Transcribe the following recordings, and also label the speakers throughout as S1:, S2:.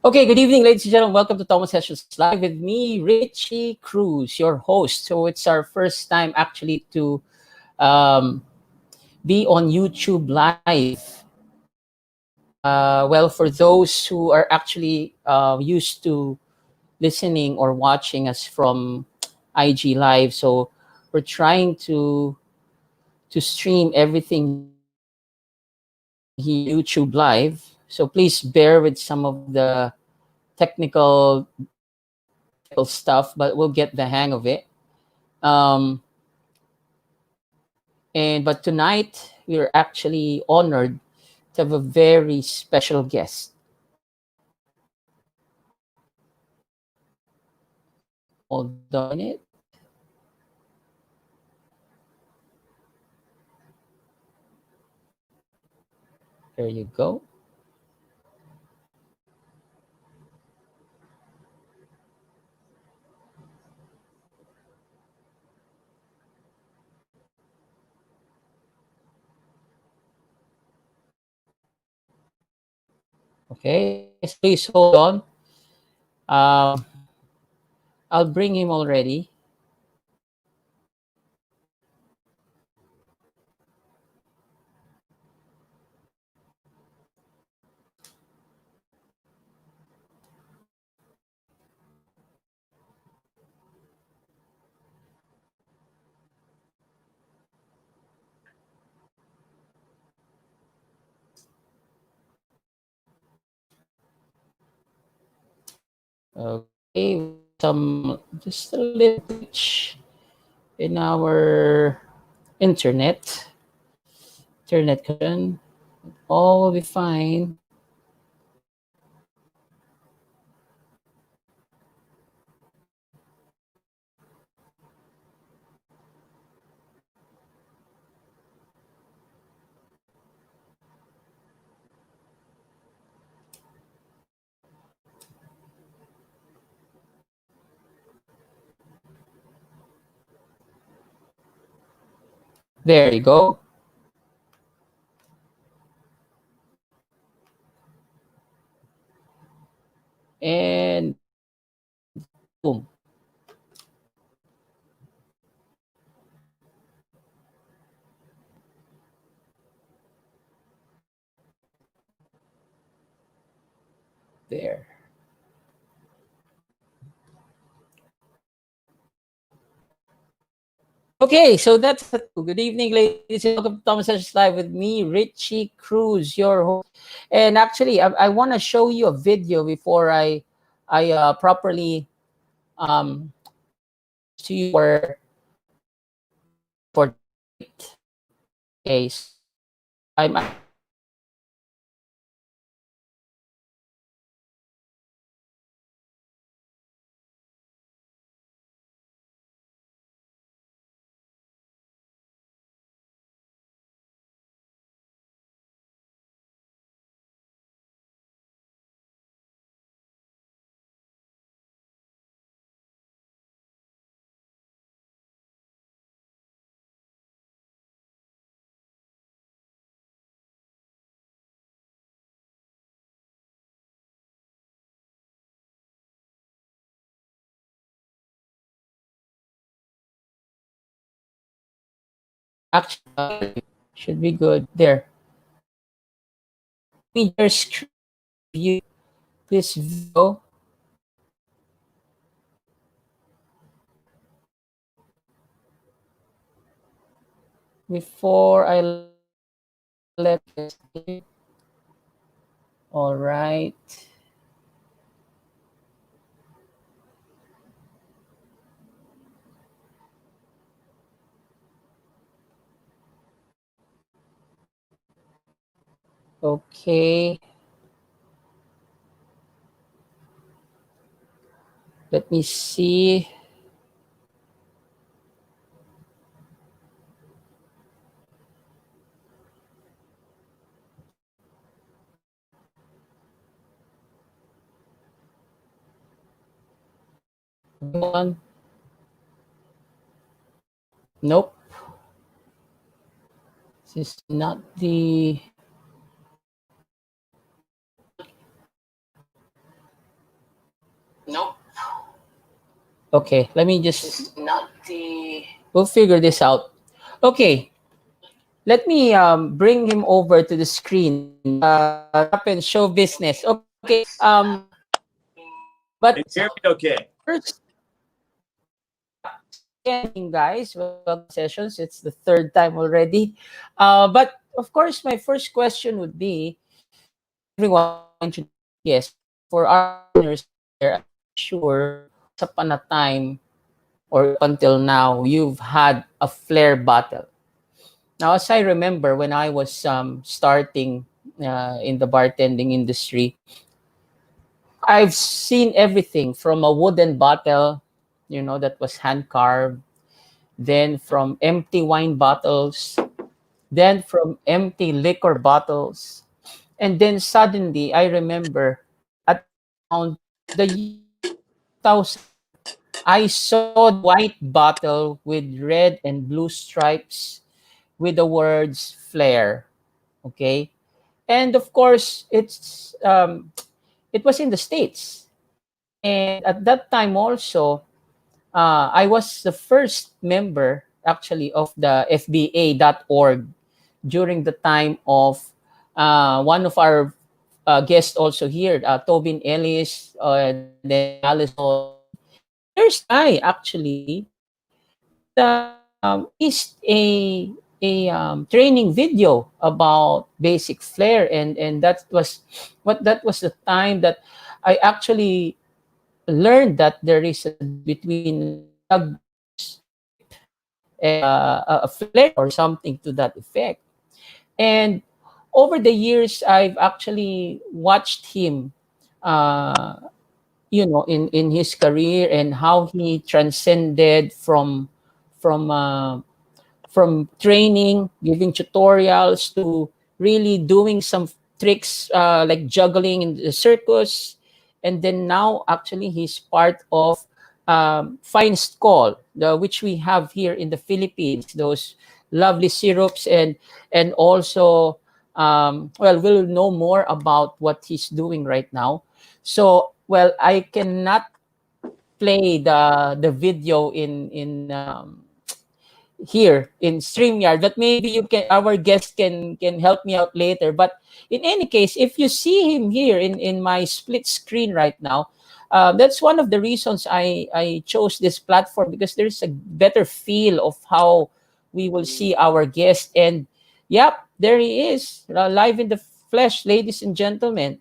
S1: Okay, good evening, ladies and gentlemen. Welcome to Toma Sessions Live with me, Richie Cruz, your host. So it's our first time actually to um, be on YouTube Live. Well, for those who are actually used to listening or watching us from IG Live, so we're trying to stream everything here YouTube Live. So please bear with some of the technical stuff, but we'll get the hang of it. Um, but tonight we're actually honored to have a very special guest. Hold on a minute. There you go. Okay, so please hold on. Um, I'll bring him already. Okay, some just a little glitch in our internet. Internet connection. All will be fine. There you go. And boom. There. Okay, so that's good evening, ladies. Welcome to Thomas Sessions Live with me, Richie Cruz, your host. And actually, I want to show you a video before I properly um to you for case. I'm actually should be good there. Me just view this video before I let this. All right. Okay. Let me see. One. Nope. This is not the Okay, let me just not the. We'll figure this out. Okay, let me bring him over to the screen. Tap and show business. Okay. But
S2: Can you hear me okay?
S1: first, yeah. So again, guys, welcome to Toma Sessions. It's the third time already. But of course, my first question would be, everyone, I want to introduce our guest. So for our listeners out there, I'm pretty sure once upon a time or up until now, you've had a flair battle. Now, as I remember, when I was starting in the bartending industry, I've seen everything from a wooden bottle, that was hand carved, then from empty wine bottles, then from empty liquor bottles. And then suddenly, I remember at around the year 2000, I saw the white bottle with red and blue stripes with the words flair. Okay. And of course, it was in the States. And at that time also, I was the first member actually of the FBA.org during the time of one of our guests also here, Tobin Ellis, and then Allison. And there's a guy actually that released a training video about basic flair, and that was the time that I actually learned that there is a difference between tugboats, ship, and a flair or something to that effect. And over the years, I've actually watched him, uh, in his career and how he transcended from uh, from training, giving tutorials to really doing some tricks like juggling in the circus. And then now, actually, he's part of Finest Call, which we have here in the Philippines, those lovely syrups. And also, well, we'll know more about what he's doing right now. So, well, I cannot play the video in here in StreamYard, but maybe you can our guest can help me out later. But in any case, if you see him here in my split screen right now, that's one of the reasons I chose this platform, because there's a better feel of how we will see our guest. And yep, there he is, live in the flesh, ladies and gentlemen.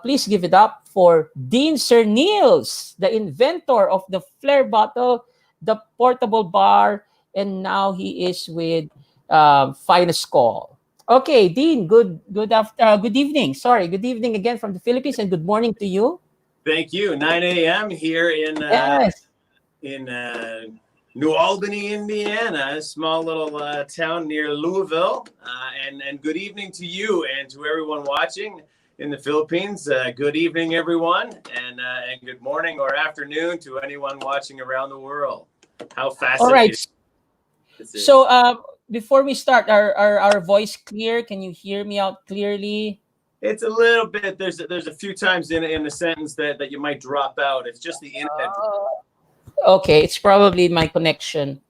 S1: Please give it up for Dean Serneels, the inventor of the Flair bottle, the portable bar, and now he is with Finest Call. Okay, Dean. Good evening. Sorry, good evening again from the Philippines, and good morning to you.
S2: Thank you. 9 a.m. here
S1: Yes.
S2: in New Albany, Indiana, a small little town near Louisville. And good evening to you and to everyone watching in the Philippines. Good evening, everyone, and good morning or afternoon to anyone watching around the world. How
S1: All right.
S2: fascinating this is.
S1: So before we start, our voice clear? Can you hear me out clearly?
S2: It's a little bit. There's a few times in the sentence that you might drop out. It's just the internet.
S1: Okay, it's probably my connection.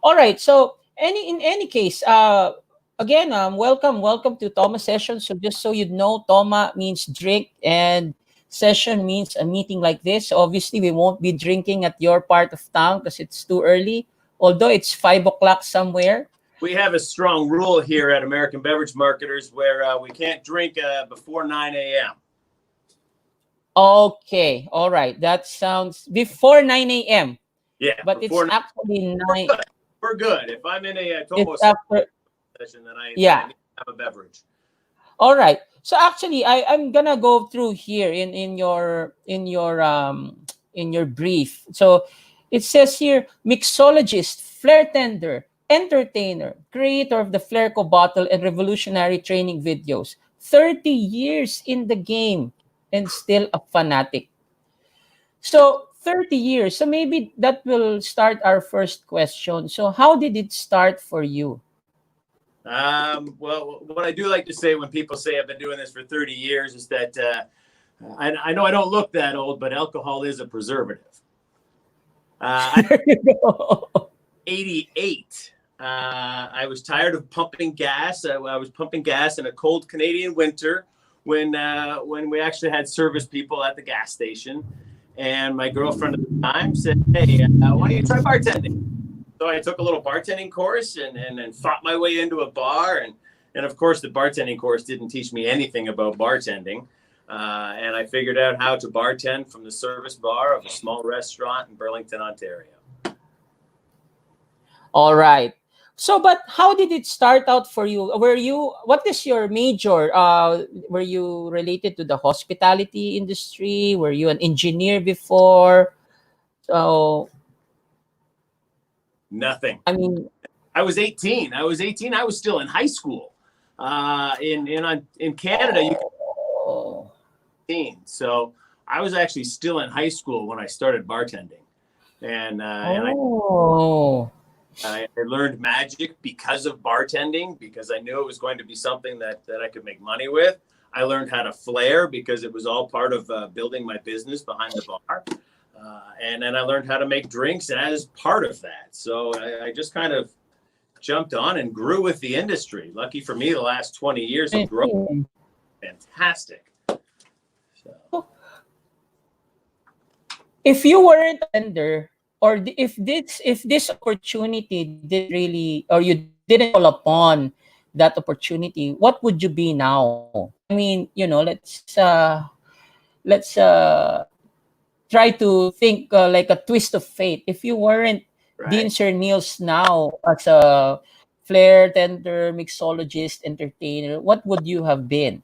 S1: All right. So in any case, again, welcome to Toma Sessions. So just so you know, Toma means drink, and session means a meeting like this. So obviously, we won't be drinking at your part of town because it's too early. Although it's 5 o'clock somewhere.
S2: We have a strong rule here at American Beverage Marketers where we can't drink before 9 a.m.
S1: Okay. All right. That sounds before 9 a.m.
S2: Yeah,
S1: But it's
S2: before 9.
S1: actually
S2: We're
S1: 9.
S2: good. We're good. If I'm in a Toma
S1: It's after.
S2: session, then I
S1: Yeah.
S2: need to have a beverage.
S1: All right. So actually, I'm gonna go through here in your brief. So it says here, mixologist, flair tender, entertainer, creator of the flairco bottle and revolutionary training videos. 30 years in the game and still a fanatic. So 30 years. So maybe that will start our first question. So how did it start for you?
S2: Well, what I do like to say when people say I've been doing this for 30 years is that I know I don't look that old, but alcohol is a preservative.
S1: There you go.
S2: 88. I was tired of pumping gas. I was pumping gas in a cold Canadian winter when we actually had service people at the gas station. And my girlfriend at the time said, "Hey, why don't you try bartending?" So I took a little bartending course and fought my way into a bar. And of course, the bartending course didn't teach me anything about bartending. And I figured out how to bartend from the service bar of a small restaurant in Burlington, Ontario.
S1: All right. So, but how did it start out for you? What is your major? Were you related to the hospitality industry? Were you an engineer before? So,
S2: Nothing.
S1: I mean,
S2: I was 18. I was 18. I was still in high school. In Canada, you
S1: oh,
S2: can 18. So I was actually still in high school when I started bartending, and
S1: oh,
S2: I learned magic because of bartending, because I knew it was going to be something that I could make money with. I learned how to flair because it was all part of building my business behind the bar. And then I learned how to make drinks as part of that. So I just kind of jumped on and grew with the industry. Lucky for me, the last 20 years
S1: I
S2: of growth,
S1: see.
S2: fantastic. So,
S1: If you weren't a vendor, or if this opportunity did really, or you didn't fall upon that opportunity, what would you be now? I mean, let's try to think like a twist of fate. If you weren't Dean
S2: right.
S1: Serneels now as a flair tender, mixologist, entertainer, what would you have been?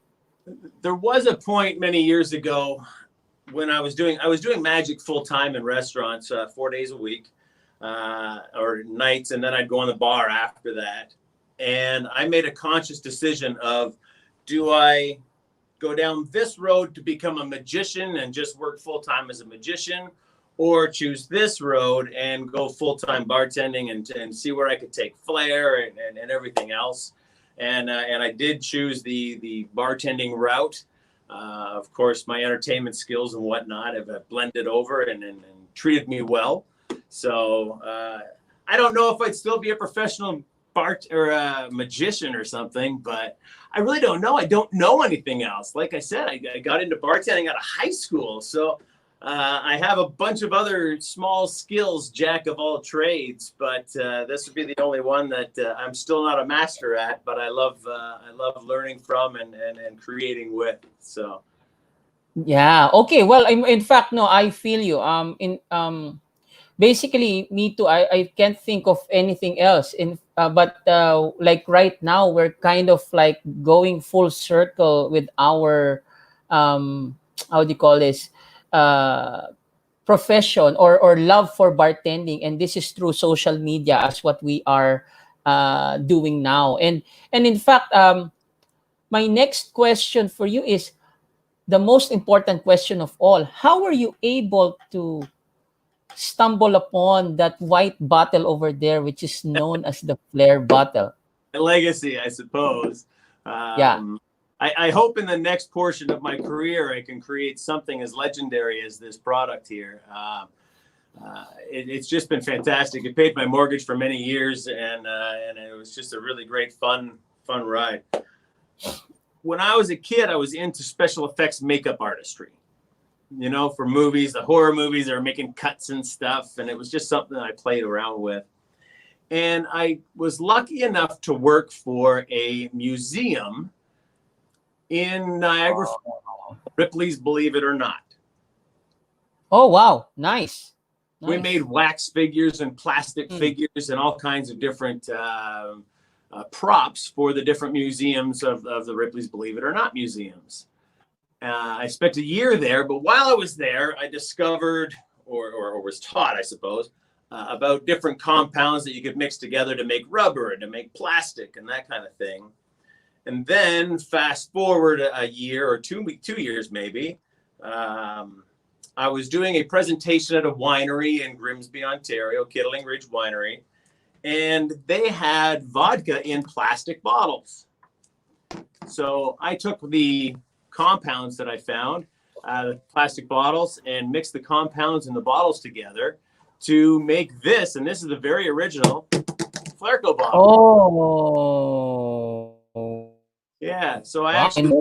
S2: There was a point many years ago when I was doing magic full time in restaurants, 4 days a week, or nights, and then I'd go on the bar after that. And I made a conscious decision of, do I go down this road to become a magician and just work full time as a magician, or choose this road and go full time bartending and see where I could take flair and everything else. And I did choose the bartending route. Of course, my entertainment skills and whatnot have blended over and treated me well. So I don't know if I'd still be a professional bart or a magician or something, but I really don't know. I don't know anything else. Like I said, I got into bartending out of high school. So I have a bunch of other small skills, jack of all trades, but this would be the only one that I'm still not a master at, but I love learning from and creating with. So
S1: Yeah. Okay. Well, in fact, no, I feel you. Basically, me too. I can't think of anything else. But like right now, we're kind of like going full circle with our how do you call this? Uh, Profession or love for bartending, and this is through social media as what we are doing now. And in fact, my next question for you is the most important question of all. How were you able to stumble upon that white bottle over there, which is known as the Flair bottle?
S2: legacy, I suppose.
S1: Yeah.
S2: I hope in the next portion of my career I can create something as legendary as this product here. It's just been fantastic. It paid my mortgage for many years, and it was just a really great fun ride. When I was a kid, I was into special effects makeup artistry. You know, for movies, the horror movies, they were making cuts and stuff, and it was just something that I played around with. And I was lucky enough to work for a museum in Niagara, Ripley's Believe It or Not.
S1: Oh wow, nice.
S2: We made wax figures and plastic
S1: Mm.
S2: figures and all kinds of different props for the different museums of the Ripley's Believe It or Not museums. I spent a year there, but while I was there, I discovered, or was taught, I suppose, about different compounds that you could mix together to make rubber and to make plastic and that kind of thing. And then fast forward a year or 2 years maybe, I was doing a presentation at a winery in Grimsby, Ontario, Kittling Ridge Winery, and they had vodka in plastic bottles. So I took the compounds that I found, the plastic bottles, and mixed the compounds in the bottles together to make this, and this is the very original flairco bottle.
S1: Oh.
S2: Yeah, so I
S1: Wow.
S2: actually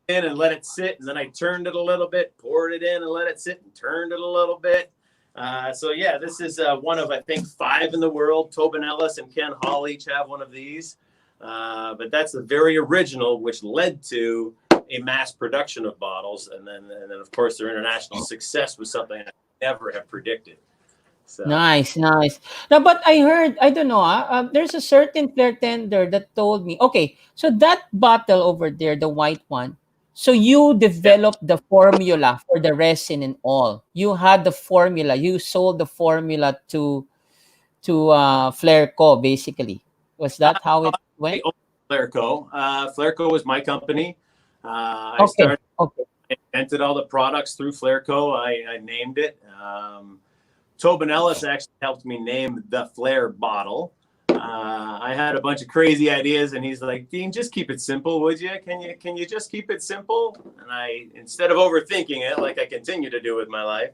S2: in and let it sit, and then I turned it a little bit, poured it in and let it sit, and turned it a little bit. So yeah, this is one of, I think, 5 in the world. Tobin Ellis and Ken Hall each have one of these. But that's the very original, which led to a mass production of bottles. And then of course, their international success was something I never have predicted. So.
S1: Nice. Now, but I heard, I don't know, there's a certain flair tender that told me, okay, so that bottle over there, the white one, so you developed the formula for the resin and all. You had the formula. You sold the formula to Flairco, basically. Was that how it went?
S2: Flairco. Flairco was my company. I
S1: Okay.
S2: I invented all the products through Flairco. I named it. Tobin Ellis actually helped me name the Flair bottle. I had a bunch of crazy ideas, and he's like, "Dean, just keep it simple, would you? Can you just keep it simple?" And I, instead of overthinking it, like I continue to do with my life,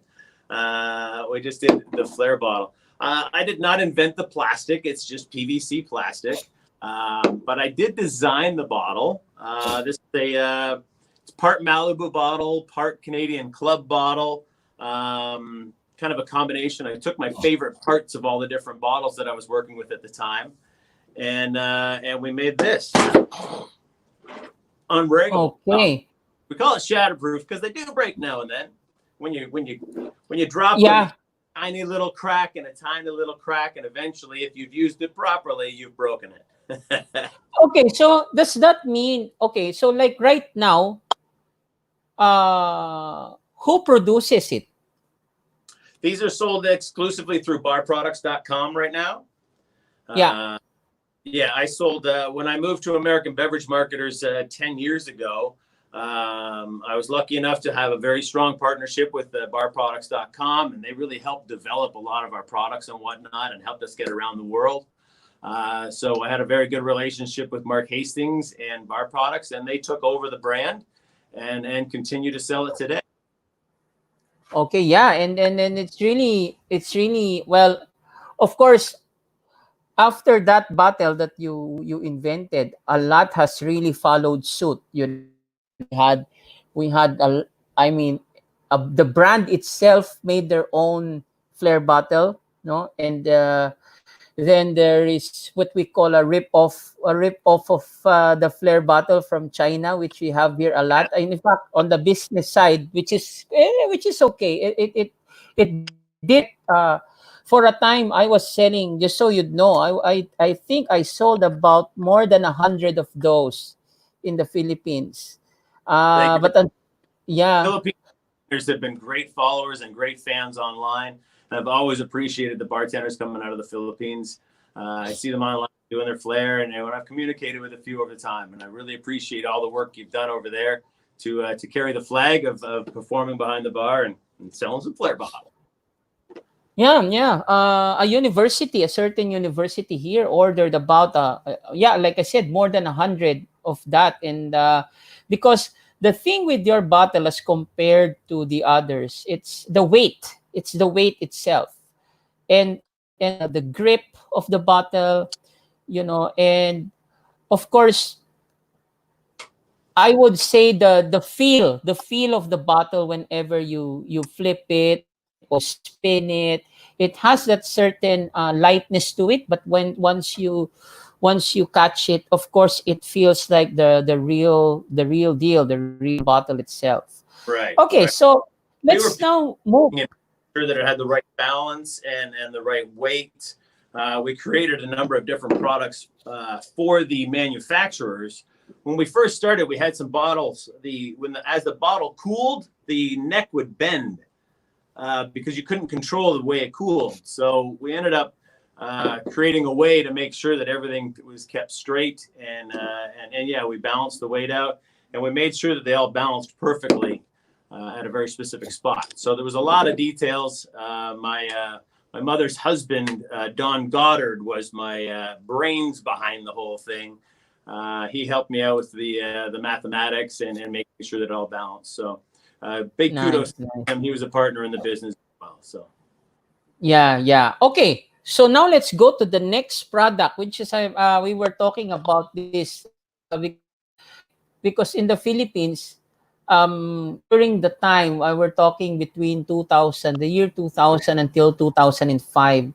S2: we just did the Flair bottle. I did not invent the plastic; it's just PVC plastic. But I did design the bottle. This is it's part Malibu bottle, part Canadian Club bottle. Kind of a combination. I took my favorite parts of all the different bottles that I was working with at the time, and we made this unbreakable.
S1: Okay.
S2: We call it shatterproof because they do break now and then. When you drop
S1: Yeah.
S2: them, tiny little crack and a tiny little crack, and eventually, if you've used it properly, you've broken it.
S1: Okay, so does that mean, okay, so like right now, who produces it?
S2: These are sold exclusively through barproducts.com right now.
S1: Yeah.
S2: Yeah, I sold when I moved to American Beverage Marketers 10 years ago. I was lucky enough to have a very strong partnership with barproducts.com, and they really helped develop a lot of our products and whatnot and helped us get around the world. So I had a very good relationship with Mark Hastings and Bar Products, and they took over the brand and continue to sell it today.
S1: Okay, yeah, and it's really well, of course, after that battle that you invented, a lot has really followed suit. You know, we had I mean, the brand itself made their own Flair bottle, no, and then there is what we call a rip off of the Flair bottle from China, which we have here a lot. And in fact, on the business side, which is okay. It did for a time. I was selling, just so you'd know. I think I sold about more than 100 of those in the Philippines.
S2: Thank you.
S1: But yeah.
S2: Filipiners have been great followers and great fans online. And I've always appreciated the bartenders coming out of the Philippines. I see them online doing their flair, and I've communicated with a few over time. And I really appreciate all the work you've done over there to carry the flag of performing behind the bar and selling some flair bottles.
S1: Yeah. A certain university here ordered about, yeah, like I said, more than 100 of that. And because the thing with your bottle as compared to the others, it's the weight. It's the weight itself, and the grip of the bottle, and of course, I would say the feel of the bottle whenever you flip it or you spin it. It has that certain lightness to it, but once you catch it, of course, it feels like the real deal, the real bottle itself.
S2: Right.
S1: Okay, so
S2: We were
S1: let's now move.
S2: sure that it had the right balance and the right weight. We created a number of different products for the manufacturers. When we first started, we had some bottles. As the bottle cooled, the neck would bend because you couldn't control the way it cooled. So we ended up creating a way to make sure that everything was kept straight, and yeah, we balanced the weight out, and we made sure that they all balanced perfectly at a very specific spot. So there was a lot of details. My mother's husband, Don Goddard, was my brains behind the whole thing. He helped me out with the mathematics and making sure that it all balanced. So big kudos to him. He was a partner in the business as well. So
S1: Yeah, yeah. Okay. So now let's go to the next product, which is we were talking about this because in the Philippines, during the time I were talking between 2000, the year 2000 until 2005.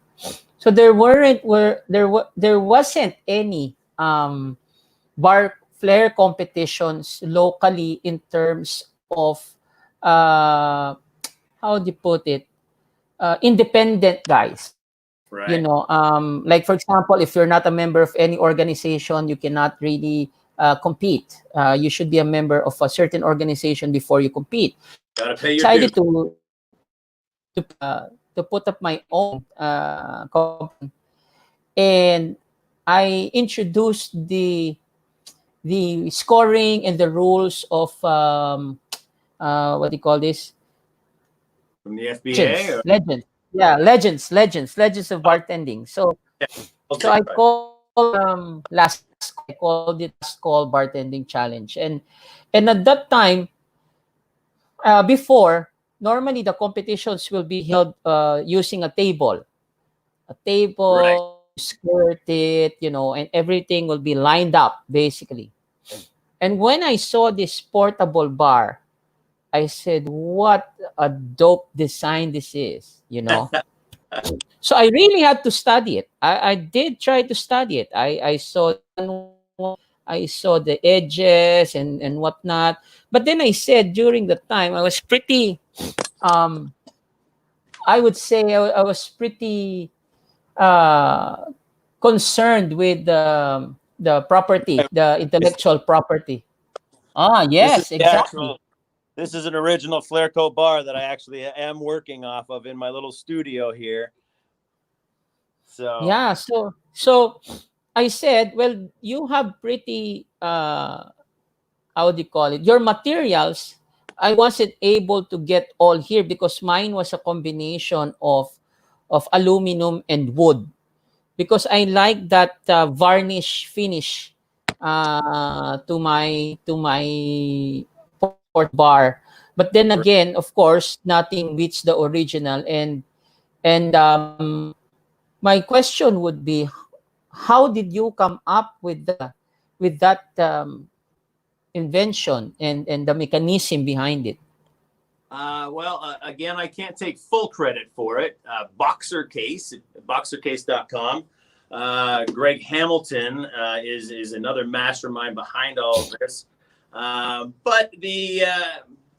S1: So there wasn't any bar flair competitions locally in terms of uh, how do you put it, independent guys. You
S2: Right.
S1: know, like for example, if you're not a member of any organization, you cannot really compete. You should be a member of a certain organization before you compete.
S2: Got to
S1: So I
S2: pay your due.
S1: decided to put up my own company, and I introduced the scoring and the rules of what do you call this,
S2: From the FBA or
S1: legends, yeah, legends of
S2: oh,
S1: bartending. So
S2: yeah,
S1: so I called last call. I called it last call bartending challenge, and at that time, before, normally the competitions will be held using a
S2: right.
S1: table, skirt it, you know, and everything will be lined up basically. And when I saw this portable bar, I said, "What a dope design this is!" You know. So I really had to study it. I did try to study it. I saw the manual, I saw the edges and whatnot. But then I said during the time I was pretty um I would say I was pretty uh concerned with the property, the
S2: This,
S1: intellectual property. Ah,
S2: this is
S1: yes,
S2: the
S1: exactly.
S2: actual. This is an original Flairco bar that I actually am working off of in my little studio here. So
S1: Yeah, so I said, well, you have pretty how do you call it, your materials. I wasn't able to get all here because mine was a combination of aluminum and wood, because I like that varnish finish to my port bar. But then again, of course, nothing beats the original. And my question would be, how did you come up with that invention and the mechanism behind it?
S2: Again, I can't take full credit for it. Boxer Case, boxercase.com. Greg Hamilton is another mastermind behind all of this. But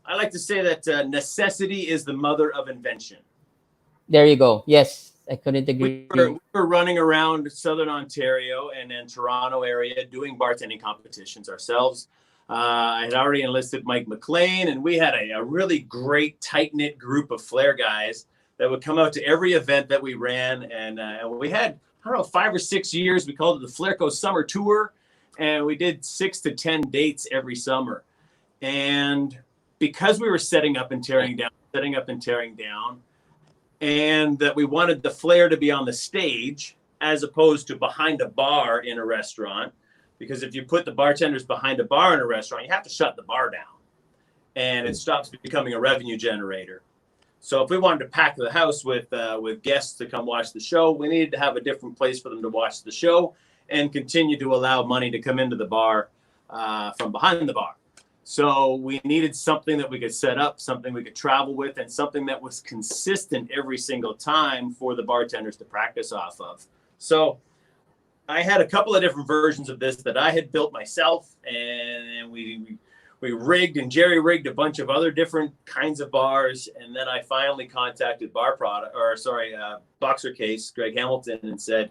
S2: I like to say that necessity is the mother of invention.
S1: There you go. Yes, I couldn't
S2: We
S1: agree
S2: were,
S1: more.
S2: we were running around Southern Ontario and then Toronto area doing bartending competitions ourselves. I had already enlisted Mike McLean, and we had a really great, tight knit group of flair guys that would come out to every event that we ran. And we had, I don't know, 5 or 6 years. We called it the Flairco Summer Tour, and we did 6 to 10 dates every summer. And because we were setting up and tearing down, setting up and tearing down, and that we wanted the flair to be on the stage as opposed to behind a bar in a restaurant. Because if you put the bartenders behind a bar in a restaurant, you have to shut the bar down and it stops becoming a revenue generator. So if we wanted to pack the house with guests to come watch the show, we needed to have a different place for them to watch the show and continue to allow money to come into the bar from behind the bar. So we needed something that we could set up, something we could travel with, and something that was consistent every single time for the bartenders to practice off of. So I had a couple of different versions of this that I had built myself, and we rigged and jerry rigged a bunch of other different kinds of bars, and then I finally contacted Boxer Case, Greg Hamilton, and said,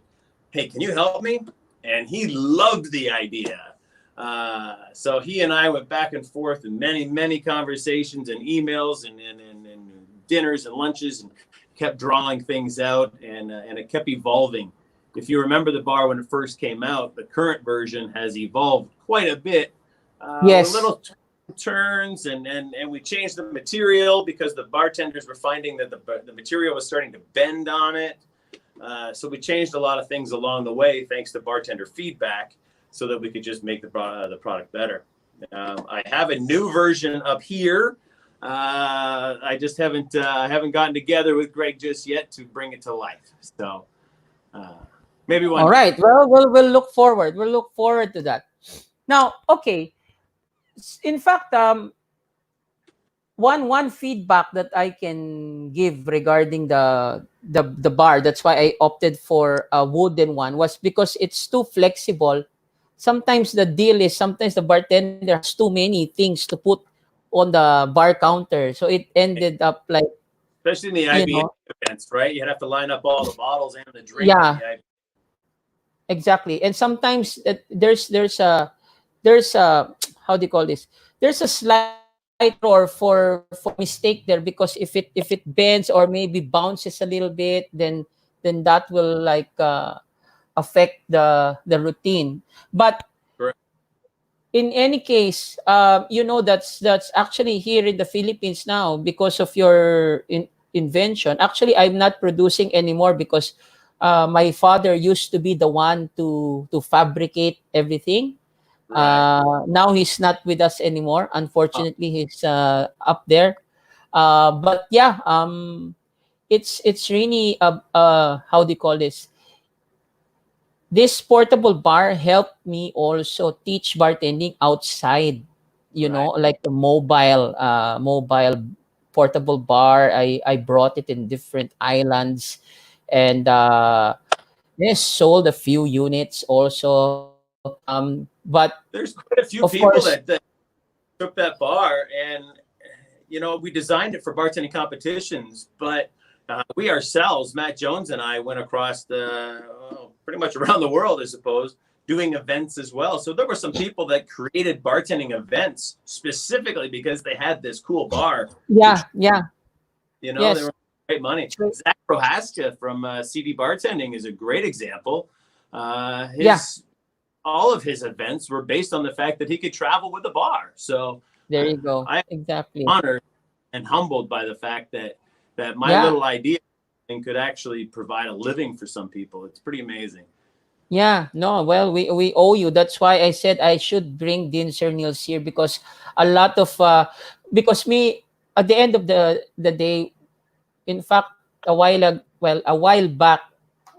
S2: "Hey, can you help me?" And he loved the idea. So he and I went back and forth in many conversations and emails and dinners and lunches, and kept drawing things out, and it kept evolving. If you remember the bar when it first came out, the current version has evolved quite a bit with
S1: Yes.
S2: little turns, and we changed the material because the bartenders were finding that the material was starting to bend on it. So we changed a lot of things along the way, thanks to bartender feedback, so that we could just make the product better. I have a new version up here I just haven't gotten together with Greg just yet to bring it to life. So maybe one
S1: All
S2: day.
S1: right. Well, we'll look forward. We'll look forward to that. Now, okay. In fact, one feedback that I can give regarding the bar, that's why I opted for a wooden one, was because it's too flexible. Sometimes the deal is sometimes the bartender has too many things to put on the bar counter, so it ended up like,
S2: Especially in the
S1: you
S2: IBA
S1: know,
S2: events, right? You'd have to line up all the bottles and the drink in
S1: yeah,
S2: the IBA.
S1: exactly. And sometimes there's a how do you call this, there's a slight error for mistake there, because if it bends or maybe bounces a little bit, then that will like affect the routine. But
S2: Correct.
S1: in any case, that's actually here in the Philippines now because of your invention. Actually, I'm not producing anymore because my father used to be the one to fabricate everything.
S2: Right.
S1: Now he's not with us anymore.
S2: Oh,
S1: Unfortunately, he's up there. But yeah, it's really how do you call this? This portable bar helped me also teach bartending outside.
S2: right.
S1: Like the mobile portable bar. I brought it in different islands, and yes, sold a few units also. But
S2: There's quite a few
S1: of
S2: people
S1: course,
S2: that took that bar and we designed it for bartending competitions, but we ourselves, Matt Jones and I, went across pretty much around the world, I suppose, doing events as well. So there were some people that created bartending events specifically because they had this cool bar. To,
S1: yeah, yeah,
S2: they
S1: yes,
S2: were great money.
S1: true.
S2: Zach Prohaska from CD Bartending is a great example.
S1: Yeah,
S2: His All of his events were based on the fact that he could travel with a bar. So
S1: there you go.
S2: I'm
S1: Exactly.
S2: honored and humbled by the fact that my
S1: Yeah,
S2: little idea could actually provide a living for some people. It's pretty amazing.
S1: yeah. No, well, we owe you. That's why I said I should bring Dean Serneels here, because a lot of because me, at the end of the day, in fact, a while back,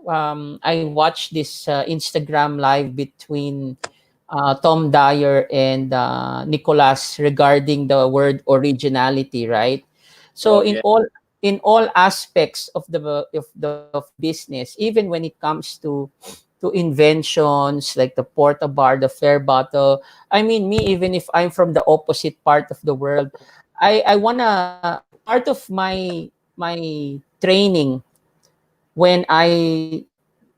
S1: I watched this Instagram live between Tom Dyer and Nicholas regarding the word originality, right? So
S2: Oh yeah,
S1: in all aspects of the business, even when it comes to inventions like the porta bar, the fair bottle. I mean, me, even if I'm from the opposite part of the world, I wanna part of my training when I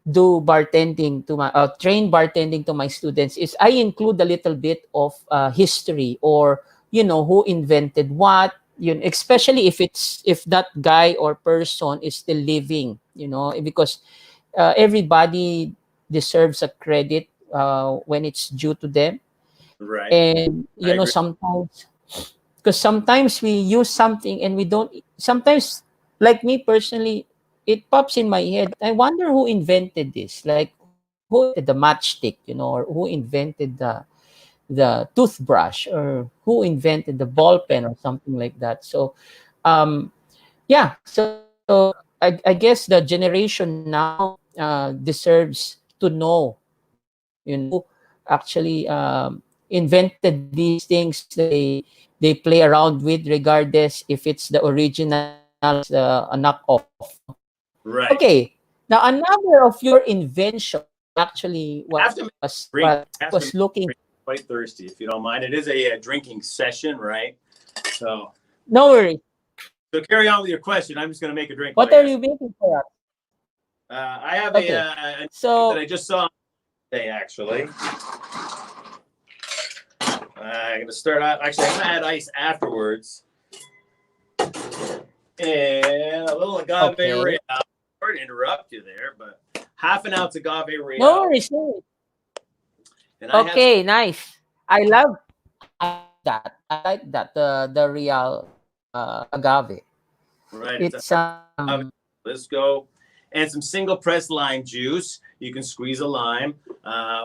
S1: do bartending to my train bartending to my students is I include a little bit of history, or who invented what, especially if that guy or person is still living, because everybody deserves a credit when it's due to them.
S2: right.
S1: And
S2: I agree.
S1: sometimes, because sometimes we use something and we don't, sometimes, like me personally, it pops in my head, I wonder who invented this, like who invented the matchstick, or who invented the toothbrush, or who invented the ball pen, or something like that. So yeah, so I guess the generation now deserves to know, who actually invented these things that they play around with, regardless if it's the original or it's a knockoff.
S2: Right.
S1: Okay, now another of your invention actually
S2: Have to make
S1: was
S2: a drink. Have to
S1: was
S2: make a
S1: looking.
S2: drink. Quite thirsty, if you don't mind. It is a drinking session, right? So
S1: No worries.
S2: carry on with your question. I'm just going to make a drink while
S1: What
S2: you
S1: are
S2: ask.
S1: you making for us?
S2: I have
S1: Okay,
S2: a drink that
S1: so
S2: I just saw today, actually. I'm going to start out. Actually, I'm going to add ice afterwards. And a little agave
S1: okay,
S2: real. Sorry to interrupt you there, but half an ounce agave
S1: no
S2: real.
S1: worries, no worries.
S2: And I have
S1: Okay, nice. I love that. I like that, the real agave.
S2: right. It's a
S1: It's
S2: agave. Let's go. And some single pressed lime juice. You can squeeze a lime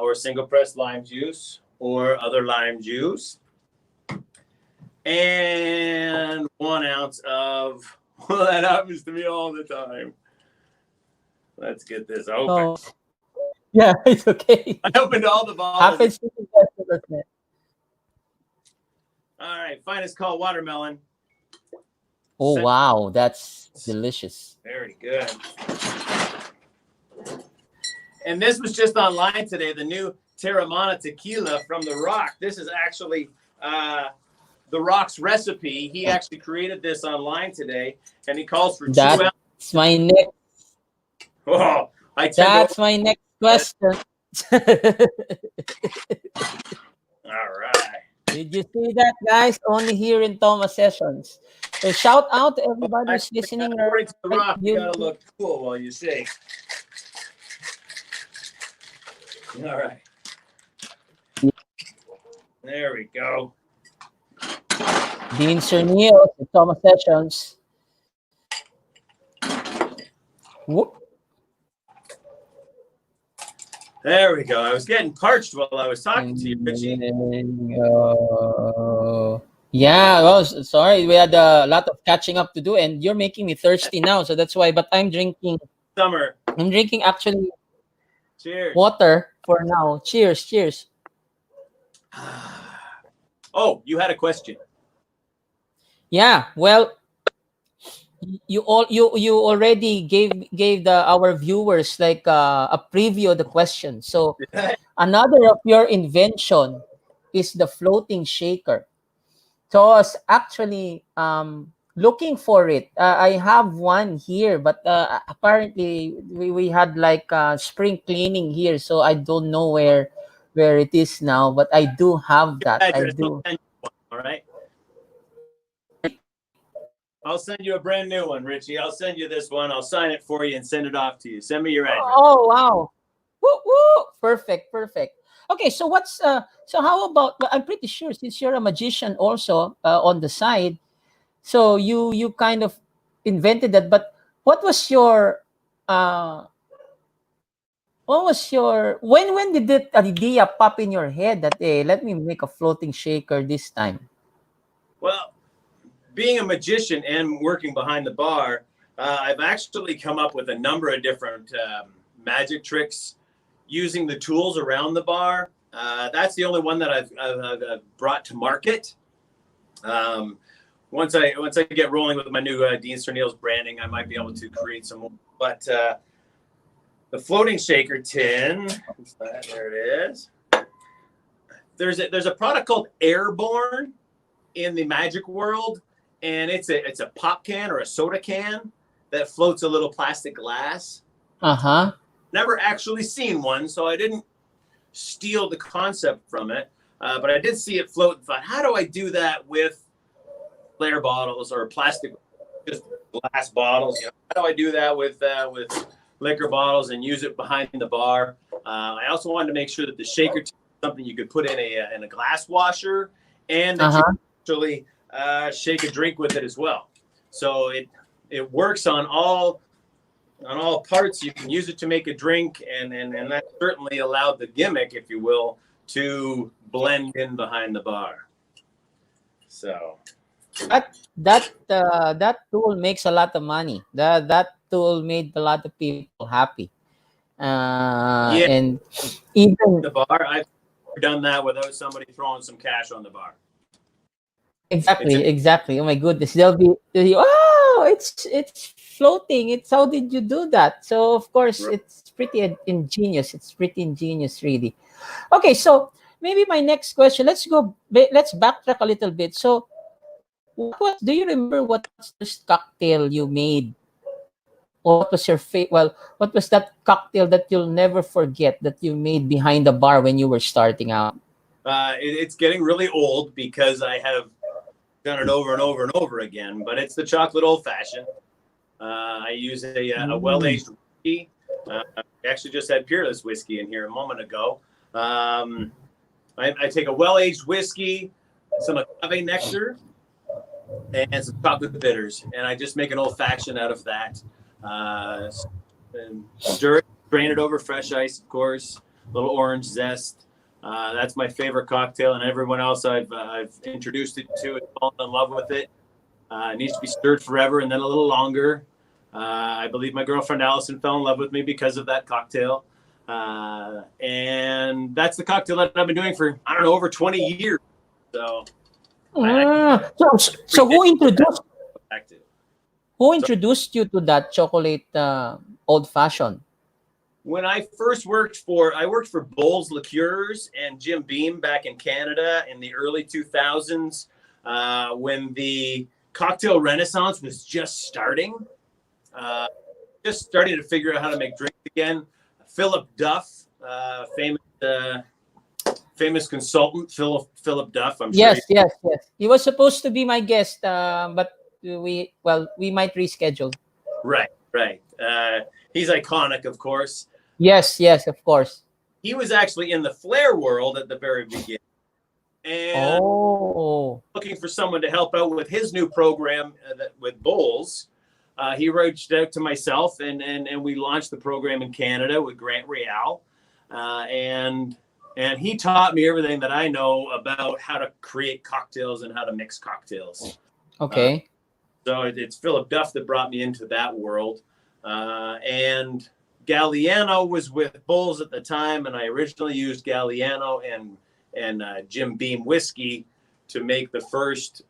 S2: or single pressed lime juice or other lime juice. and 1 ounce of, well, that happens to me all the time. Let's get this open.
S1: Oh, yeah, it's okay.
S2: I opened all the bottles.
S1: Happens to the best of us, man.
S2: All right, finest called watermelon.
S1: Oh, wow, that's delicious.
S2: Very good. And this was just online today, the new Terramana tequila from The Rock. This is actually The Rock's recipe. He actually created this online today, and he calls for 2 ounces.
S1: That's my next.
S2: Oh,
S1: That's my next question.
S2: All right.
S1: Did you see that, guys? Only here in Toma Sessions. So shout out to everybody who's listening.
S2: According to The Rock, you gotta look cool while you shake. All right. There we go.
S1: Dean Serneels at Toma Sessions. Whoop.
S2: There we go. I was getting parched while I was talking to you, Richie.
S1: Yeah, well, sorry. We had a lot of catching up to do, and you're making me thirsty now, so that's why. But I'm drinking.
S2: Summer.
S1: I'm drinking actually.
S2: Cheers.
S1: Water for now. Cheers, cheers.
S2: Oh, you had a question.
S1: Yeah, well, you already gave our viewers like a preview of the question. So another of your invention is the floating shaker. So I was actually looking for it. I have one here, but apparently we had like spring cleaning here, so I don't know where it is now. But I do have that. I do.
S2: All right. I'll send you a brand new one, Richie. I'll send you this one. I'll sign it for you and send it off to you. Send me your address.
S1: Oh, wow. Woo, woo. Perfect, perfect. Okay, so what's so how about, well, I'm pretty sure since you're a magician also on the side, so you kind of invented that, but what was your when did that idea pop in your head that, hey, let me make a floating shaker this time?
S2: Well, being a magician and working behind the bar, I've actually come up with a number of different magic tricks using the tools around the bar. That's the only one that I've brought to market. Once I get rolling with my new Dean Serneels branding, I might be able to create some more. But the floating shaker tin, there it is. There's a product called Airborne in the magic world, and it's a pop can or a soda can that floats a little plastic glass.
S1: Uh-huh.
S2: Never actually seen one, so I didn't steal the concept from it. But I did see it float and thought, how do I do that with flair bottles or plastic, just glass bottles? You know, how do I do that with liquor bottles and use it behind the bar? I also wanted to make sure that the shaker is something you could put in a glass washer, and that you can actually shake a drink with it as well. So it works on all parts. You can use it to make a drink, and that certainly allowed the gimmick, if you will, to blend in behind the bar. So
S1: that tool makes a lot of money. That tool made a lot of people happy.
S2: Yeah.
S1: And even
S2: the bar, I've done that without somebody throwing some cash on the bar.
S1: Exactly. Oh my goodness, they'll be oh, it's floating. It's how did you do that? So of course it's pretty ingenious. It's pretty ingenious, really. Okay, so maybe my next question. Let's backtrack a little bit. So, do you remember what's the first cocktail you made? Or what was your what was that cocktail that you'll never forget that you made behind the bar when you were starting out?
S2: It's getting really old because I have done it over and over and over again, but it's the chocolate old fashioned. I use a well-aged whiskey. I actually just had Peerless whiskey in here a moment ago. I take a well-aged whiskey, some agave nectar, and some chocolate bitters, and I just make an old fashioned out of that. And stir it, drain it over fresh ice, of course, a little orange zest, That's my favorite cocktail, and everyone else I've introduced it to has fallen in love with it. It needs to be stirred forever and then a little longer. I believe my girlfriend Allison fell in love with me because of that cocktail. And that's the cocktail that I've been doing for, I don't know, over 20 years. So,
S1: so
S2: active.
S1: who introduced you to that chocolate old fashioned?
S2: When I first I worked for Bowls Liqueurs and Jim Beam back in Canada in the early 2000s, when the cocktail renaissance was just starting. Just starting to figure out how to make drinks again. Philip Duff, famous consultant, Philip Duff. I'm sure.
S1: Yes. He was supposed to be my guest, but we might reschedule.
S2: Right. He's iconic, of course.
S1: Yes, of course.
S2: He was actually in the flair world at the very beginning, and looking for someone to help out with his new program with Bowls. He reached out to myself, and we launched the program in Canada with Grant Real, and he taught me everything that I know about how to create cocktails and how to mix cocktails.
S1: Okay.
S2: So it's Philip Duff that brought me into that world, and Galliano was with Bowls at the time, and I originally used Galliano and Jim Beam whiskey to make the first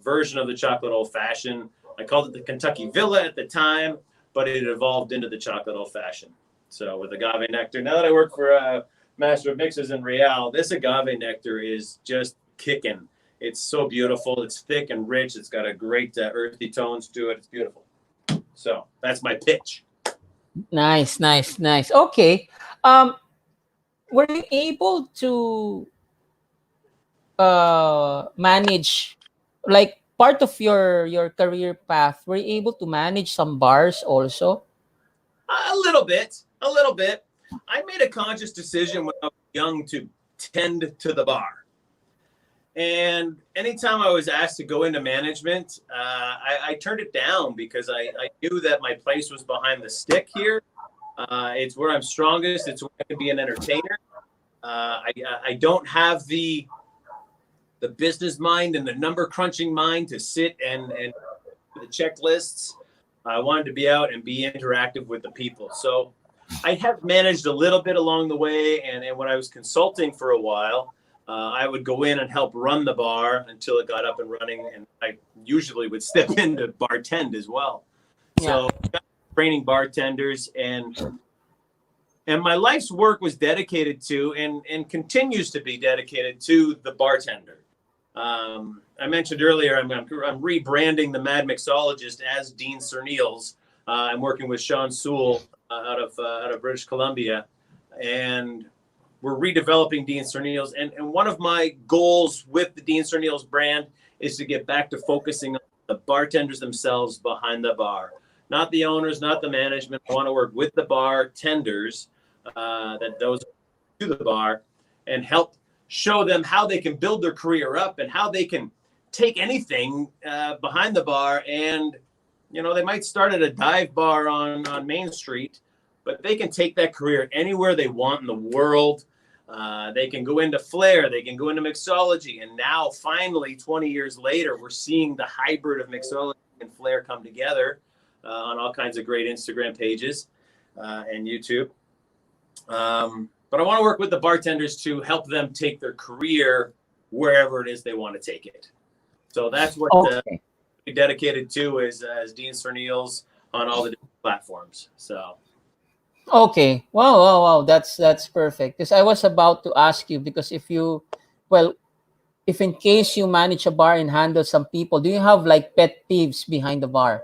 S2: version of the chocolate old fashioned. I called it the Kentucky Villa at the time, but it evolved into the chocolate old fashioned. So with agave nectar, now that I work for Master of Mixes in Real, this agave nectar is just kicking. It's so beautiful. It's thick and rich. It's got a great earthy tones to it. It's beautiful. So that's my pitch.
S1: Nice. Okay. Were you able to manage, like, part of your career path? Were you able to manage some bars also?
S2: A little bit. I made a conscious decision when I was young to tend to the bar. And anytime I was asked to go into management, I turned it down because I knew that my place was behind the stick here. It's where I'm strongest. It's where I can be an entertainer. I don't have the business mind and the number crunching mind to sit and the checklists. I wanted to be out and be interactive with the people. So I have managed a little bit along the way. And when I was consulting for a while, I would go in and help run the bar until it got up and running. And I usually would step in to bartend as well. So training bartenders, and my life's work was dedicated to and continues to be dedicated to the bartender. I mentioned earlier, I'm rebranding the Mad Mixologist as Dean Serneels. I'm working with Sean Sewell out of British Columbia, and we're redeveloping Dean Serneels. And one of my goals with the Dean Serneels brand is to get back to focusing on the bartenders themselves behind the bar, not the owners, not the management. I want to work with the bartenders, those to the bar, and help show them how they can build their career up and how they can take anything behind the bar. And, they might start at a dive bar on Main Street, but they can take that career anywhere they want in the world. They can go into flair, they can go into mixology. And now finally, 20 years later, we're seeing the hybrid of mixology and flair come together on all kinds of great Instagram pages and YouTube. But I want to work with the bartenders to help them take their career wherever it is they want to take it. So that's what we dedicated to as Dean Serneels on all the different platforms. So.
S1: Okay. Wow. That's perfect. Because I was about to ask you, because if in case you manage a bar and handle some people, do you have like pet peeves behind the bar?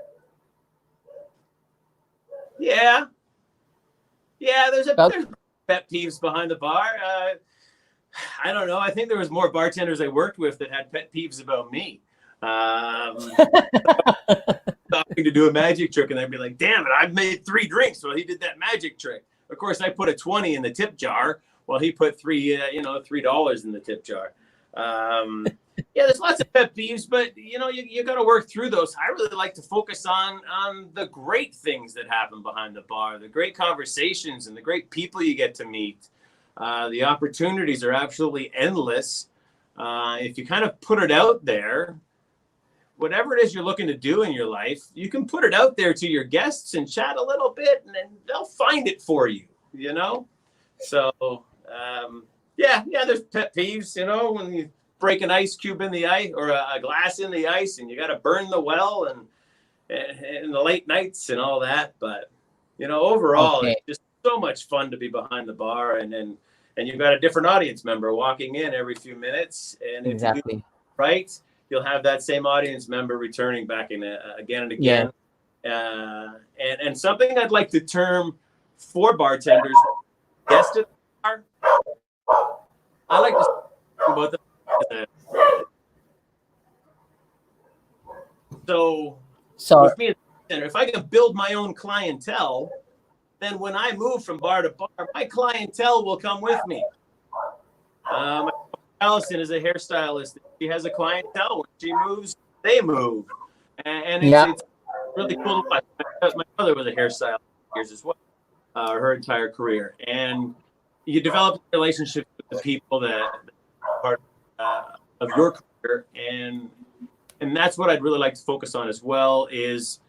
S2: Yeah. There's pet peeves behind the bar. I don't know. I think there was more bartenders I worked with that had pet peeves about me. Talking to do a magic trick, and I'd be like, damn it, I've made 3 drinks while he did that magic trick. Of course, I put a 20 in the tip jar while he put $3 in the tip jar. There's lots of pet peeves, but you got to work through those. I really like to focus on the great things that happen behind the bar, the great conversations and the great people you get to meet. The opportunities are absolutely endless. If you kind of put it out there, whatever it is you're looking to do in your life, you can put it out there to your guests and chat a little bit, and then they'll find it for you, you know? So, there's pet peeves, when you break an ice cube in the ice or a glass in the ice and you got to burn the well and the late nights and all that. But, overall,
S1: Okay.
S2: it's just so much fun to be behind the bar and you've got a different audience member walking in every few minutes. And if you do
S1: Exactly.
S2: right, you'll have that same audience member returning back in again and
S1: Yeah.
S2: again. And something I'd like to term for bartenders, guest at the bar, I like to speak about them. So
S1: So
S2: with me as a bartender, if I can build my own clientele, then when I move from bar to bar, my clientele will come with me. My Allison is a hairstylist. She has a clientele. When she moves, they move. And
S1: yeah.
S2: it's really cool to watch. My mother was a hairstylist for years as well, her entire career. And you develop relationships with the people that are part of your career. And that's what I'd really like to focus on as well is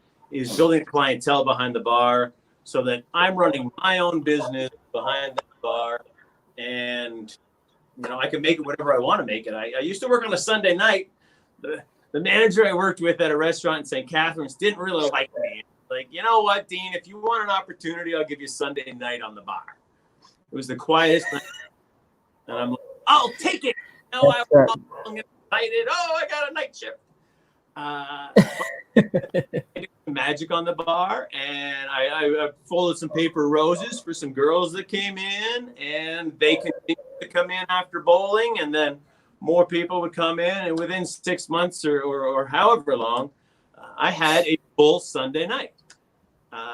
S2: building a clientele behind the bar so that I'm running my own business behind the bar and I can make it whatever I want to make it. I used to work on a Sunday night. The manager I worked with at a restaurant in St. Catharines didn't really like me. Like, you know what, Dean, if you want an opportunity, I'll give you Sunday night on the bar. It was the quietest night. And I'm like, I'll take it. I'm excited. Oh, I got a night shift. I did magic on the bar, and I folded some paper roses for some girls that came in, and they continued to come in after bowling, and then more people would come in, and within 6 months or however long, I had a full Sunday night.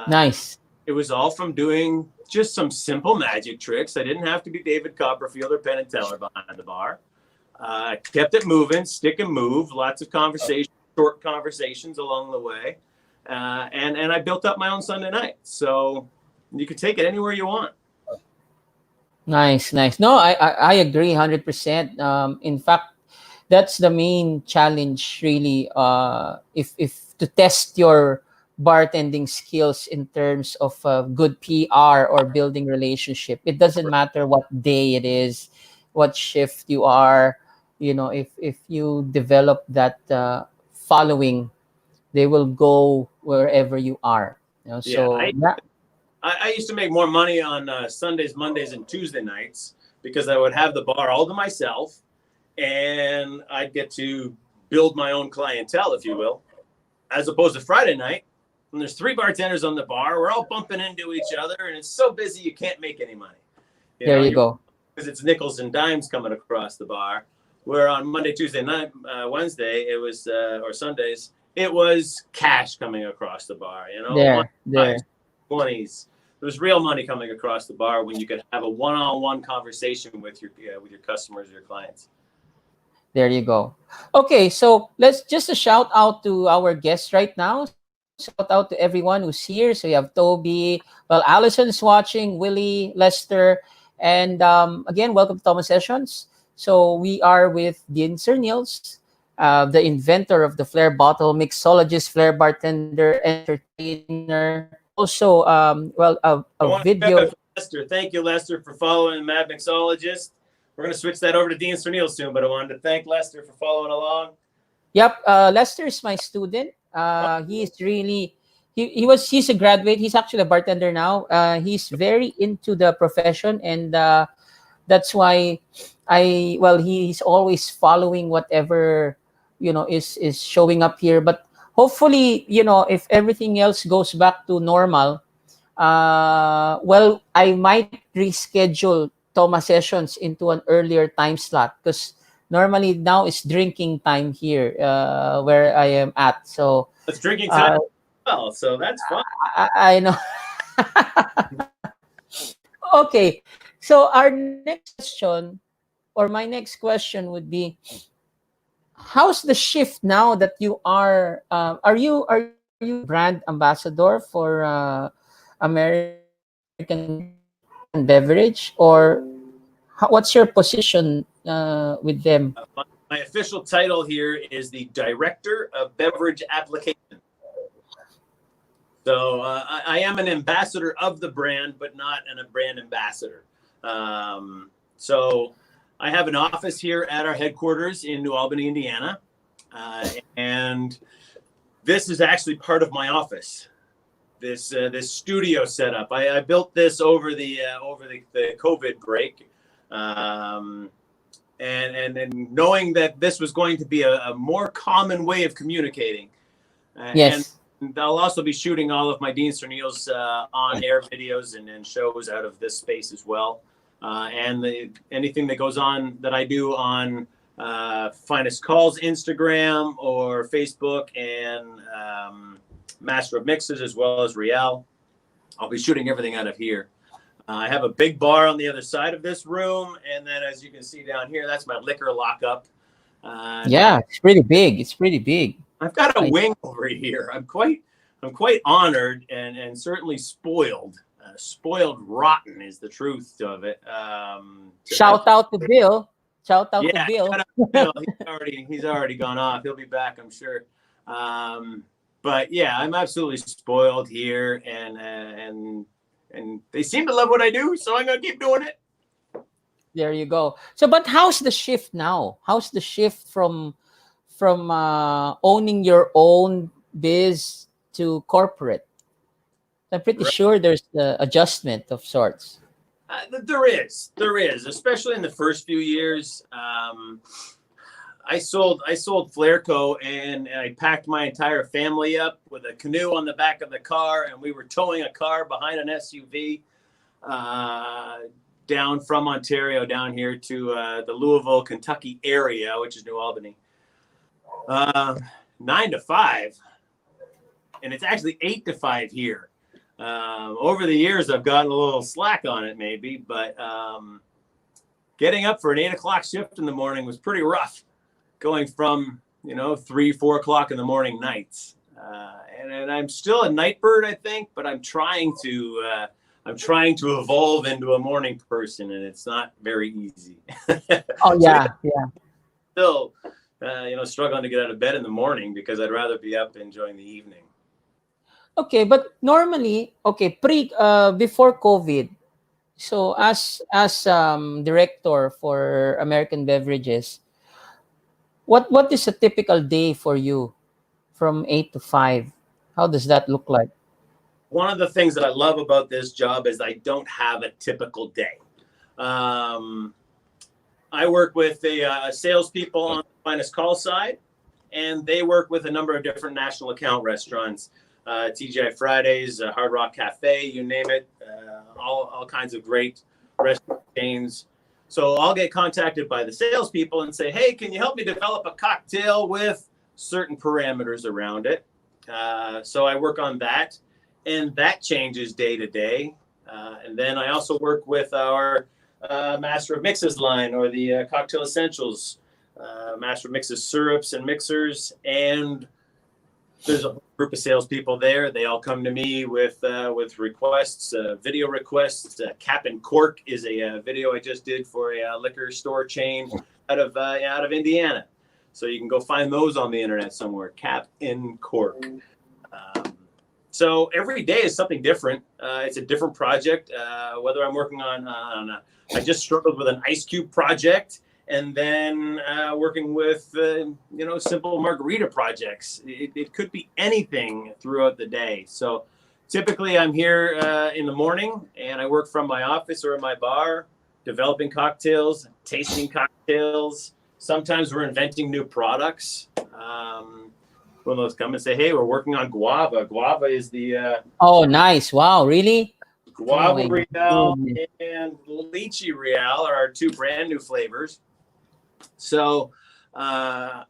S1: Nice.
S2: It was all from doing just some simple magic tricks. I didn't have to be David Copperfield or Penn and Teller behind the bar. I kept it moving, stick and move, lots of conversations, short conversations along the way. And I built up my own Sunday night. So you can take it anywhere you want.
S1: Nice, nice. No, I agree 100%. In fact, that's the main challenge really, if to test your bartending skills in terms of good PR or building relationship. It doesn't matter what day it is, what shift you are, if you develop that following, they will go wherever you are.
S2: Yeah,
S1: So yeah.
S2: I used to make more money on Sundays, Mondays, and Tuesday nights because I would have the bar all to myself, and I'd get to build my own clientele, if you will, as opposed to Friday night when there's 3 bartenders on the bar. We're all bumping into each other, and it's so busy you can't make any money.
S1: There you go.
S2: Because it's nickels and dimes coming across the bar. Where on Monday, Tuesday night, Wednesday, it was or Sundays, it was cash coming across the bar.
S1: There.
S2: 20s. There was real money coming across the bar when you could have a one-on-one conversation with your customers, your clients.
S1: There you go. Okay, so let's just a shout out to our guests right now. Shout out to everyone who's here. So you have Toby, well, Allison's watching, Willie, Lester, and again, welcome to Toma Sessions. So we are with Dean Serneels, the inventor of the Flair bottle, mixologist, Flair bartender, entertainer. Also, a video.
S2: Lester. Thank you, Lester, for following Mad Mixologist. We're going to switch that over to Dean Serneels soon, but I wanted to thank Lester for following along.
S1: Yep, Lester is my student. He's really he's a graduate. He's actually a bartender now. He's very into the profession, and that's why he's always following whatever is showing up here. But hopefully, if everything else goes back to normal, I might reschedule Toma Sessions into an earlier time slot because normally now it's drinking time here where I am at. So
S2: it's drinking time as well, so that's fun.
S1: I know. Okay, so our next question, or my next question would be, how's the shift now that you are you the brand ambassador for American beverage, or What's your position with them?
S2: My official title here is the Director of Beverage Application. So I am an ambassador of the brand, but not a brand ambassador. So I have an office here at our headquarters in New Albany, Indiana. And this is actually part of my office. This studio setup. I built this over the COVID break. And knowing that this was going to be a more common way of communicating.
S1: Yes.
S2: And I'll also be shooting all of my Dean Serneels on-air videos and shows out of this space as well. And anything that goes on that I do on Finest Calls Instagram or Facebook and Master of Mixes as well as Riel. I'll be shooting everything out of here. I have a big bar on the other side of this room, and then as you can see down here, that's my liquor lockup.
S1: Yeah, it's pretty big. It's pretty big.
S2: I've got a wing over here. I'm quite honored and certainly spoiled. Spoiled rotten is the truth of it.
S1: Shout out to Bill. Shout out to Bill.
S2: Shout out to Bill. He's already gone off. He'll be back, I'm sure. But yeah, I'm absolutely spoiled here, and they seem to love what I do, so I'm gonna keep doing it.
S1: There you go. So, but how's the shift now? How's the shift from owning your own biz to corporate? I'm pretty sure there's the adjustment of sorts.
S2: There is, especially in the first few years. I sold Flairco, and I packed my entire family up with a canoe on the back of the car, and we were towing a car behind an SUV down from Ontario down here to the Louisville, Kentucky area, which is New Albany. 9 to 5, and it's actually 8 to 5 here. Over the years, I've gotten a little slack on it, maybe, but getting up for an 8 o'clock shift in the morning was pretty rough. Going from 3, 4 o'clock in the morning nights, and I'm still a night bird, I think, but I'm trying to evolve into a morning person, and it's not very easy.
S1: Oh yeah,
S2: Still, struggling to get out of bed in the morning because I'd rather be up enjoying the evening.
S1: Okay, but normally, before COVID, so as director for American Beverages, what is a typical day for you from 8 to 5? How does that look like?
S2: One of the things that I love about this job is I don't have a typical day. I work with the salespeople on the Finest Call side, and they work with a number of different national account restaurants. TGI Fridays, Hard Rock Cafe, you name it, all kinds of great restaurant chains. So I'll get contacted by the salespeople and say, hey, can you help me develop a cocktail with certain parameters around it? So I work on that, and that changes day to day. And then I also work with our Master of Mixes line, or the Cocktail Essentials, Master of Mixes syrups and mixers, and there's a group of salespeople there. They all come to me with requests, video requests. Cap and Cork is a video I just did for a liquor store chain out of Indiana. So you can go find those on the internet somewhere. Cap and Cork. So every day is something different. It's a different project. Whether I'm working on I just struggled with an ice cube project. And then working with, simple margarita projects. It could be anything throughout the day. So typically I'm here in the morning, and I work from my office or in my bar, developing cocktails, tasting cocktails. Sometimes we're inventing new products. When those come and say, hey, we're working on guava. Guava is the...
S1: oh, nice. Wow, really?
S2: Guava Real and Lychee Real are our two brand new flavors. So our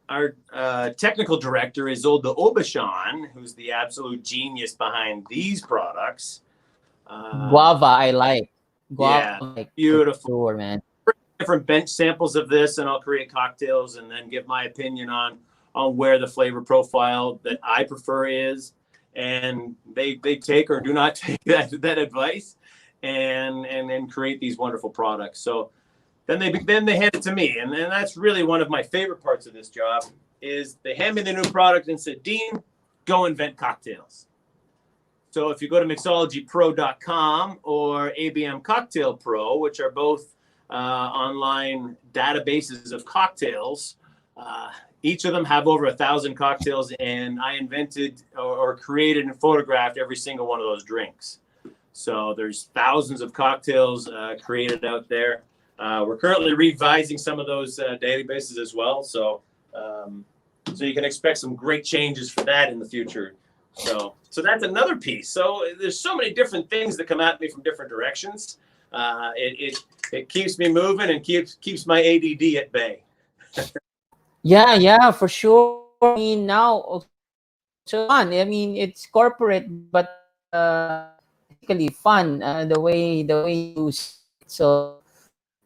S2: technical director is Zolda Obashan, who's the absolute genius behind these products.
S1: Guava, I like. Guava,
S2: yeah, beautiful.
S1: Sure, man.
S2: Different bench samples of this, and I'll create cocktails and then give my opinion on where the flavor profile that I prefer is. And they take or do not take that advice and create these wonderful products. So then they hand it to me, and that's really one of my favorite parts of this job. Is they hand me the new product and said, Dean, go invent cocktails. So if you go to mixologypro.com or ABM Cocktail Pro, which are both online databases of cocktails, each of them have over 1,000 cocktails, and I invented or created and photographed every single one of those drinks. So there's thousands of cocktails created out there. We're currently revising some of those databases as well. So you can expect some great changes for that in the future. So that's another piece. So there's so many different things that come at me from different directions. It keeps me moving and keeps my ADD at bay.
S1: Yeah, for sure. I mean, now, so fun. I mean, it's corporate, but basically fun. The way you see it. So,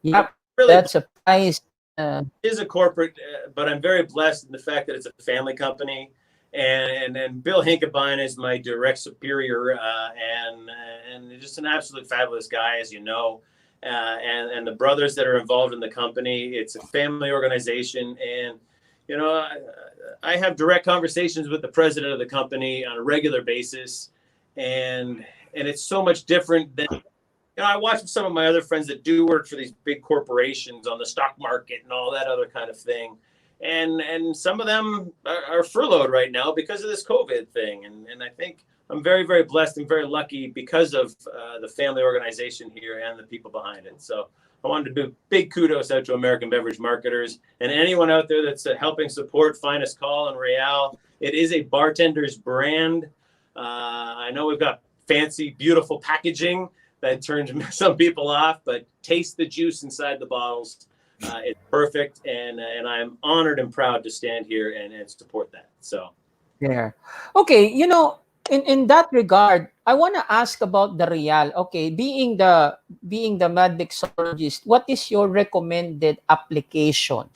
S1: yeah,
S2: Really,
S1: that's a price.
S2: it is a corporate, but I'm very blessed in the fact that it's a family company. And Bill Hinkebine is my direct superior, and just an absolute fabulous guy, as you know. And the brothers that are involved in the company, it's a family organization. And, you know, I have direct conversations with the president of the company on a regular basis. And it's so much different than, you know, I watch some of my other friends that do work for these big corporations on the stock market and all that other kind of thing. And some of them are furloughed right now because of this COVID thing. And I think I'm very, very blessed and very lucky because of the family organization here and the people behind it. So I wanted to do big kudos out to American Beverage Marketers and anyone out there that's helping support Finest Call and Real. It is a bartender's brand. I know we've got fancy, beautiful packaging that turns some people off, but taste the juice inside the bottles. It's perfect, and I'm honored and proud to stand here and support that. So,
S1: There. Okay, in that regard, I want to ask about the Real. Okay, being the mad mixologist, what is your recommended application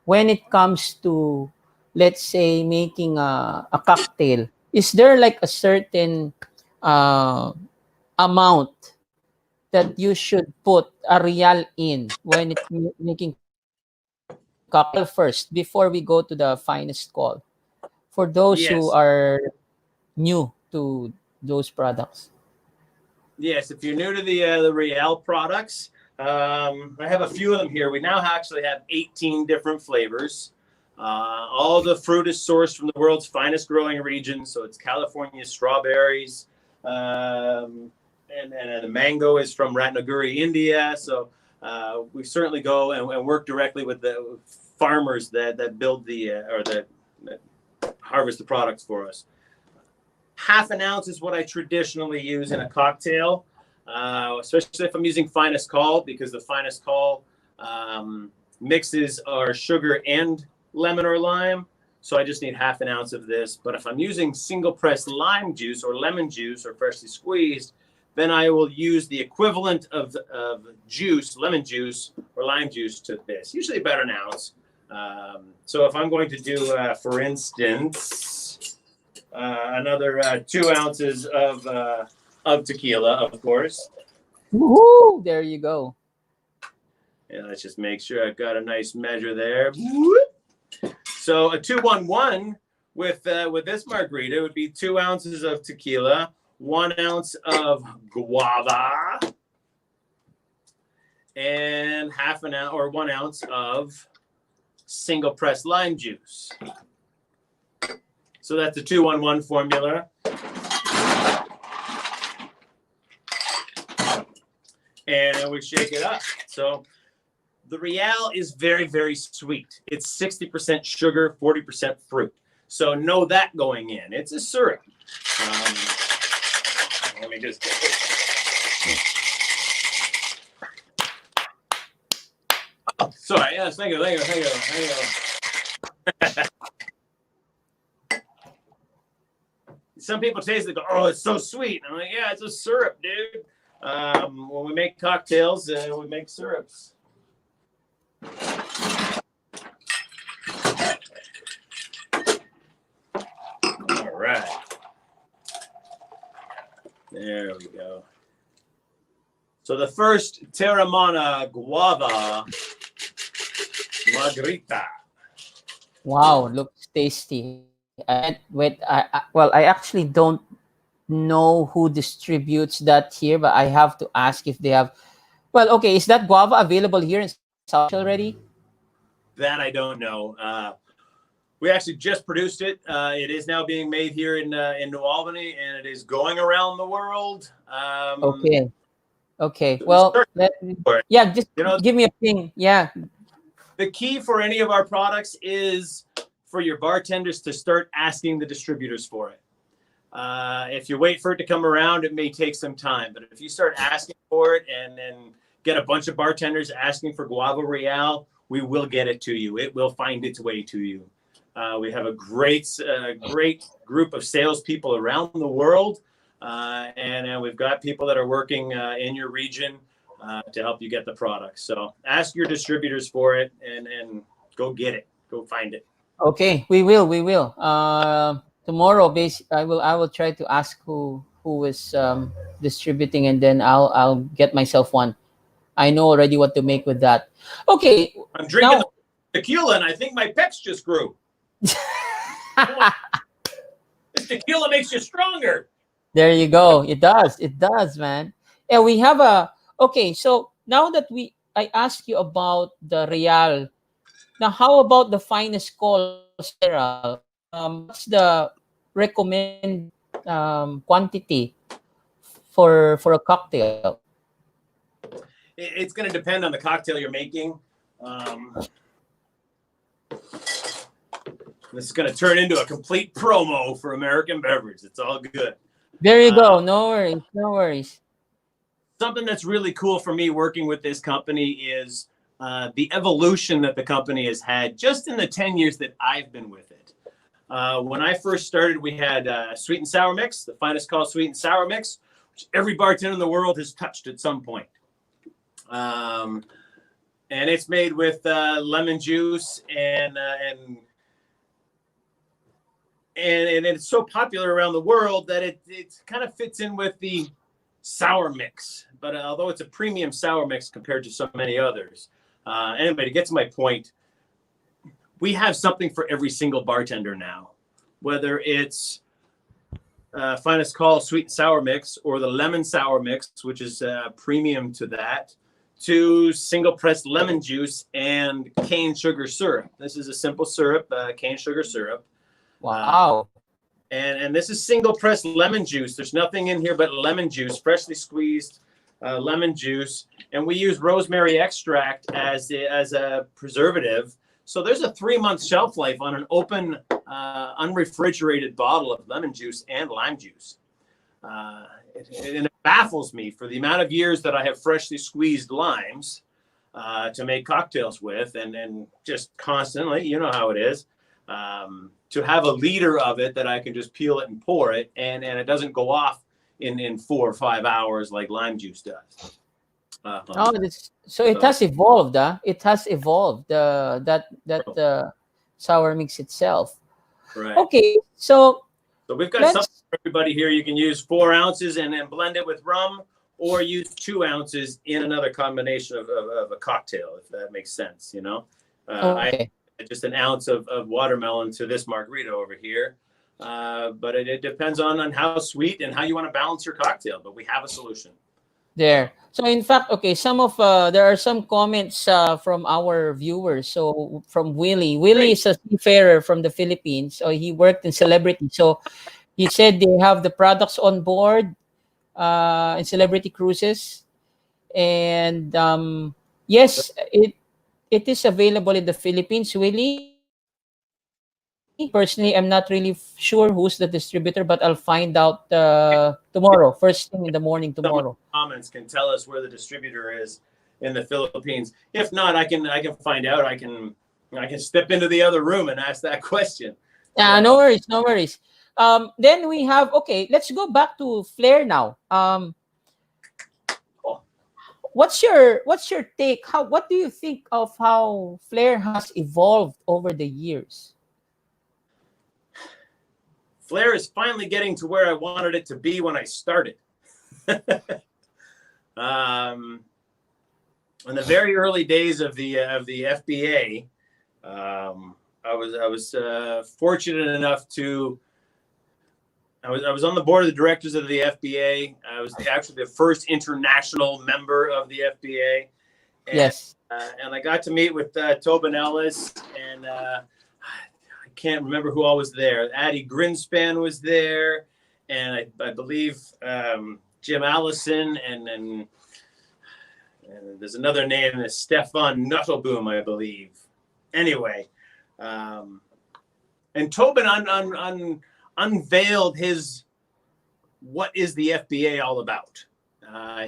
S1: when it comes to, let's say, making a cocktail? Is there like a certain uh, amount that you should put a Real in when it's making cocktail first before we go to the finest call for those who
S2: yes,
S1: are new to those products?
S2: yes. If you're new to the Real products, I have a few of them here. We now actually have 18 different flavors. All the fruit is sourced from the world's finest growing region, so it's California strawberries, and the mango is from Ratnaguri, India. So we certainly go and work directly with the farmers that build that harvest the products for us. Half an ounce is what I traditionally use in a cocktail, especially if I'm using Finest Call, because the Finest Call mixes are sugar and lemon or lime. So I just need half an ounce of this. But if I'm using single pressed lime juice or lemon juice or freshly squeezed, then I will use the equivalent of juice, lemon juice or lime juice to this, usually about an ounce. So if I'm going to do, for instance, another 2 ounces of tequila, of course.
S1: Woohoo! There you go.
S2: And let's just make sure I've got a nice measure there. So a 2-1-1 with this margarita would be 2 ounces of tequila, 1 ounce of guava, and half an ounce or 1 ounce of single pressed lime juice. So that's a 2-1-1 formula. And we shake it up. So the Real is very, very sweet. It's 60% sugar, 40% fruit. So know that going in. It's a syrup. Let me just get it. Oh, sorry. Yes, thank you. Some people taste it and go, oh, it's so sweet. I'm like, yeah, it's a syrup, dude. When we make cocktails, we make syrups. All right. There we go. So the first Terramana Guava Margarita.
S1: Wow, looks tasty. Well, I actually don't know who distributes that here, but I have to ask if they have. Well, okay, is that guava available here in South already?
S2: That I don't know. We actually just produced it. It is now being made here in New Albany, and it is going around the world.
S1: Okay, okay.
S2: So
S1: Well,
S2: for it.
S1: yeah, just
S2: You know,
S1: give me a ping. Yeah,
S2: the key for any of our products is for your bartenders to start asking the distributors for it. If you wait for it to come around, it may take some time. But if you start asking for it and then get a bunch of bartenders asking for Guava Real, we will get it to you. It will find its way to you. We have a great group of salespeople around the world, and we've got people that are working in your region to help you get the product. So ask your distributors for it and go get it. Go find it.
S1: okay. We will. We will. Tomorrow, I will try to ask who is distributing, and then I'll get myself one. I know already what to make with that. Okay,
S2: I'm drinking
S1: now
S2: tequila, and I think my pecs just grew. This tequila makes you stronger.
S1: there you go. It does, man. Yeah, we have a okay. So now that I asked you about the real. Now, how about the finest call sterile? What's the recommended quantity for a cocktail?
S2: It's going to depend on the cocktail you're making. This is going to turn into a complete promo for American Beverage. It's all good.
S1: There you go. No worries. No worries.
S2: Something that's really cool for me working with this company is the evolution that the company has had just in the 10 years that I've been with it. When I first started, we had sweet and sour mix, the finest called sweet and sour mix, which every bartender in the world has touched at some point. And it's made with lemon juice and it's so popular around the world that it kind of fits in with the sour mix. But although it's a premium sour mix compared to so many others, anyway, to get to my point, we have something for every single bartender now, whether it's finest call sweet and sour mix or the lemon sour mix, which is premium to that, to single pressed lemon juice and cane sugar syrup. This is a simple syrup, cane sugar syrup.
S1: Wow.
S2: And this is single pressed lemon juice. There's nothing in here but lemon juice, freshly squeezed lemon juice. And we use rosemary extract as a preservative. So there's a 3-month shelf life on an open, unrefrigerated bottle of lemon juice and lime juice. And it baffles me for the amount of years that I have freshly squeezed limes to make cocktails with, and just constantly, you know how it is, to have a liter of it that I can just peel it and pour it, and it doesn't go off in 4 or 5 hours like lime juice does.
S1: So it has evolved, huh? It has evolved. That sour mix itself.
S2: Right.
S1: Okay, so
S2: we've got something for everybody here. You can use 4 ounces and then blend it with rum, or use 2 ounces in another combination of a cocktail, if that makes sense. You know,
S1: okay.
S2: Just an ounce of watermelon to this margarita over here. But it depends on how sweet and how you want to balance your cocktail. But we have a solution.
S1: There. So in fact, okay, there are some comments from our viewers. So from Willie. Willie is a seafarer from the Philippines. So he worked in Celebrity. So he said they have the products on board in Celebrity Cruises. And yes, it is available in the Philippines, Willie. Personally, I'm not really sure who's the distributor, but I'll find out tomorrow, first thing in the morning tomorrow.
S2: Comments can tell us where the distributor is in the Philippines. If not, I can find out. I can step into the other room and ask that question.
S1: Yeah, no worries, no worries. Then we have let's go back to Flair now. What's your take? What do you think of how Flair has evolved over the years?
S2: Flair is finally getting to where I wanted it to be when I started. In the very early days of the FBA, I was fortunate enough to. I was on the board of the directors of the FBA. I was actually the first international member of the FBA. And,
S1: Yes.
S2: And I got to meet with Tobin Ellis, and I can't remember who all was there. Addie Grinspan was there, and I believe Jim Allison, and there's another name, Stefan Nuttelboom, I believe. Anyway, and Tobin unveiled what is the FBA all about,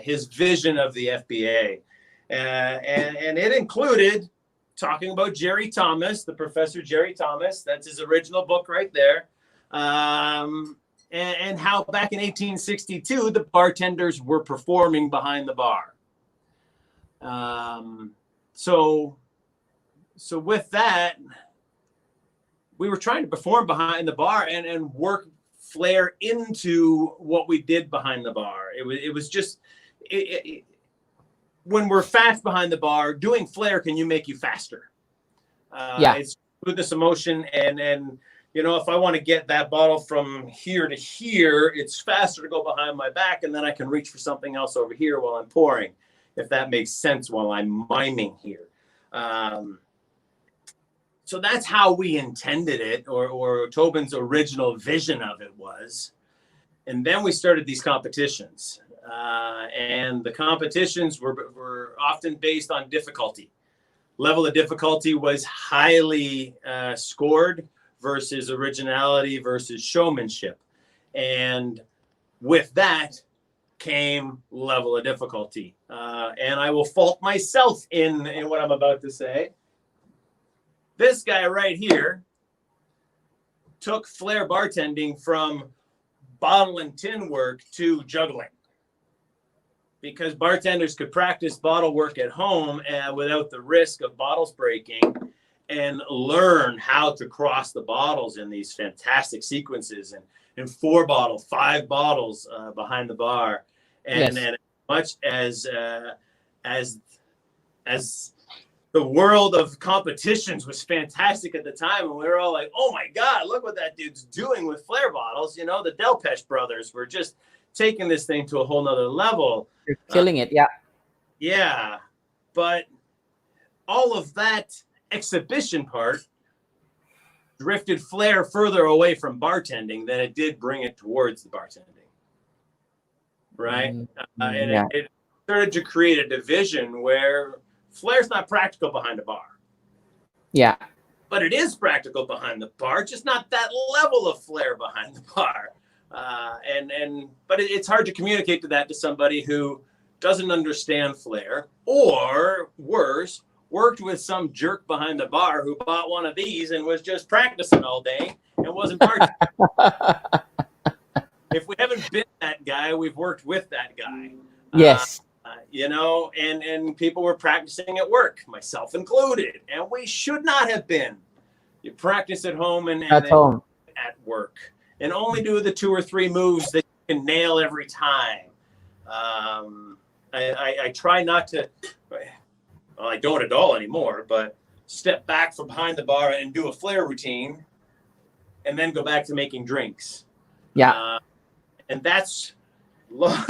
S2: his vision of the FBA. And it included talking about Jerry Thomas, the Professor Jerry Thomas. That's his original book right there. And how back in 1862, the bartenders were performing behind the bar. So with that, we were trying to perform behind the bar and work flair into what we did behind the bar. It was just when we're fast behind the bar, doing flair can make you faster. It's smoothness of motion, and if I want to get that bottle from here to here, it's faster to go behind my back, and then I can reach for something else over here while I'm pouring, if that makes sense, while I'm miming here. So that's how we intended it, or Tobin's original vision of it was. And then we started these competitions. And the competitions were often based on difficulty. Level of difficulty was highly scored versus originality versus showmanship. And with that came level of difficulty. And I will fault myself in what I'm about to say. This guy right here took flair bartending from bottle and tin work to juggling, because bartenders could practice bottle work at home without the risk of bottles breaking, and learn how to cross the bottles in these fantastic sequences and 4 bottles, 5 bottles behind the bar. And as much as the world of competitions was fantastic at the time, and we were all like, oh my God, look what that dude's doing with flair bottles. The Delpeche brothers were just taking this thing to a whole nother level.
S1: You're killing it. Yeah.
S2: Yeah. But all of that exhibition part drifted flair further away from bartending than it did bring it towards the bartending. Right. And it started to create a division where flair's not practical behind a bar.
S1: Yeah.
S2: But it is practical behind the bar, just not that level of flair behind the bar. But it's hard to communicate to somebody who doesn't understand flair, or worse, worked with some jerk behind the bar who bought one of these and was just practicing all day and wasn't bartending. If we haven't been that guy, we've worked with that guy.
S1: Yes.
S2: And people were practicing at work, myself included, and we should not have been. You practice at home and
S1: at home,
S2: at work, and only do the 2 or 3 moves that you can nail every time. I try not to, well, I don't at all anymore, but step back from behind the bar and do a flair routine, and then go back to making drinks.
S1: Yeah.
S2: And that's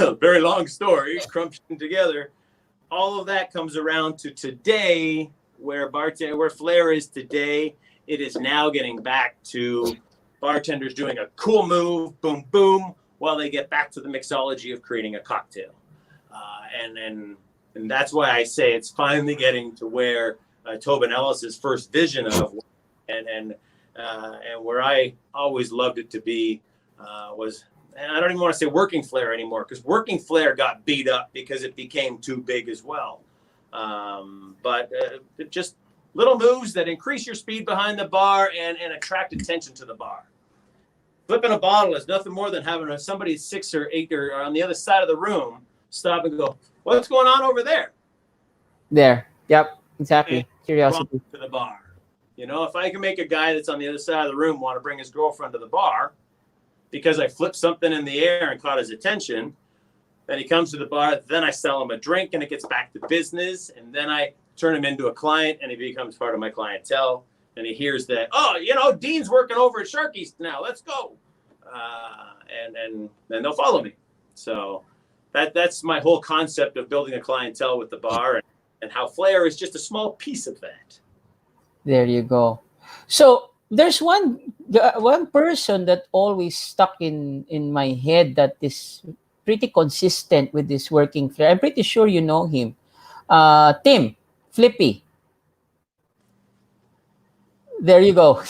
S2: a very long story, crumping together. All of that comes around to today, where flair is today. It is now getting back to bartenders doing a cool move, boom, boom, while they get back to the mixology of creating a cocktail. And that's why I say it's finally getting to where Tobin Ellis's first vision of, and where I always loved it to be, was, and I don't even want to say working flair anymore, because working flair got beat up because it became too big as well. But just little moves that increase your speed behind the bar and attract attention to the bar. Flipping a bottle is nothing more than having somebody 6 or 8 or on the other side of the room stop and go, what's going on over there?
S1: There. Yep. Exactly. And curiosity.
S2: To the bar. If I can make a guy that's on the other side of the room want to bring his girlfriend to the bar because I flipped something in the air and caught his attention, Then he comes to the bar. Then I sell him a drink, and it gets back to business. And then I turn him into a client, and he becomes part of my clientele. And he hears that, oh, Dean's working over at Sharky's now. Let's go. And then they'll follow me. So that's my whole concept of building a clientele with the bar, and how flair is just a small piece of that.
S1: There you go. So there's one person that always stuck in my head that is pretty consistent with this working flair. I'm pretty sure you know him. Tim, Flippy. There you go.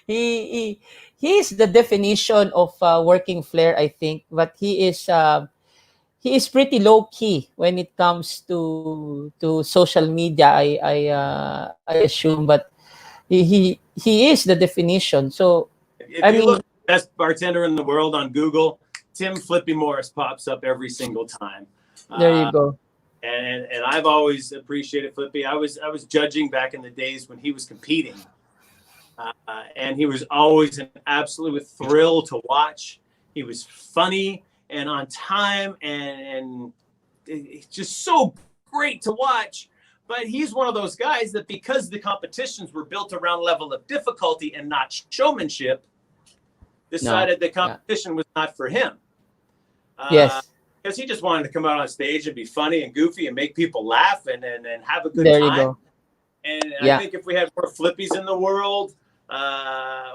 S1: He's the definition of working flair, I think. But he is pretty low key when it comes to social media. I assume, but he is the definition. So
S2: if you look at the best bartender in the world on Google, Tim Flippy Morris pops up every single time.
S1: There you go.
S2: And I've always appreciated Flippy. I was judging back in the days when he was competing, and he was always an absolute thrill to watch. He was funny and on time, and it's just so great to watch. But he's one of those guys that, because the competitions were built around level of difficulty and not showmanship, decided the competition was not for him.
S1: Yes.
S2: Because he just wanted to come out on stage and be funny and goofy and make people laugh and have a good
S1: there
S2: time.
S1: You go.
S2: And I think if we had more Flippies in the world,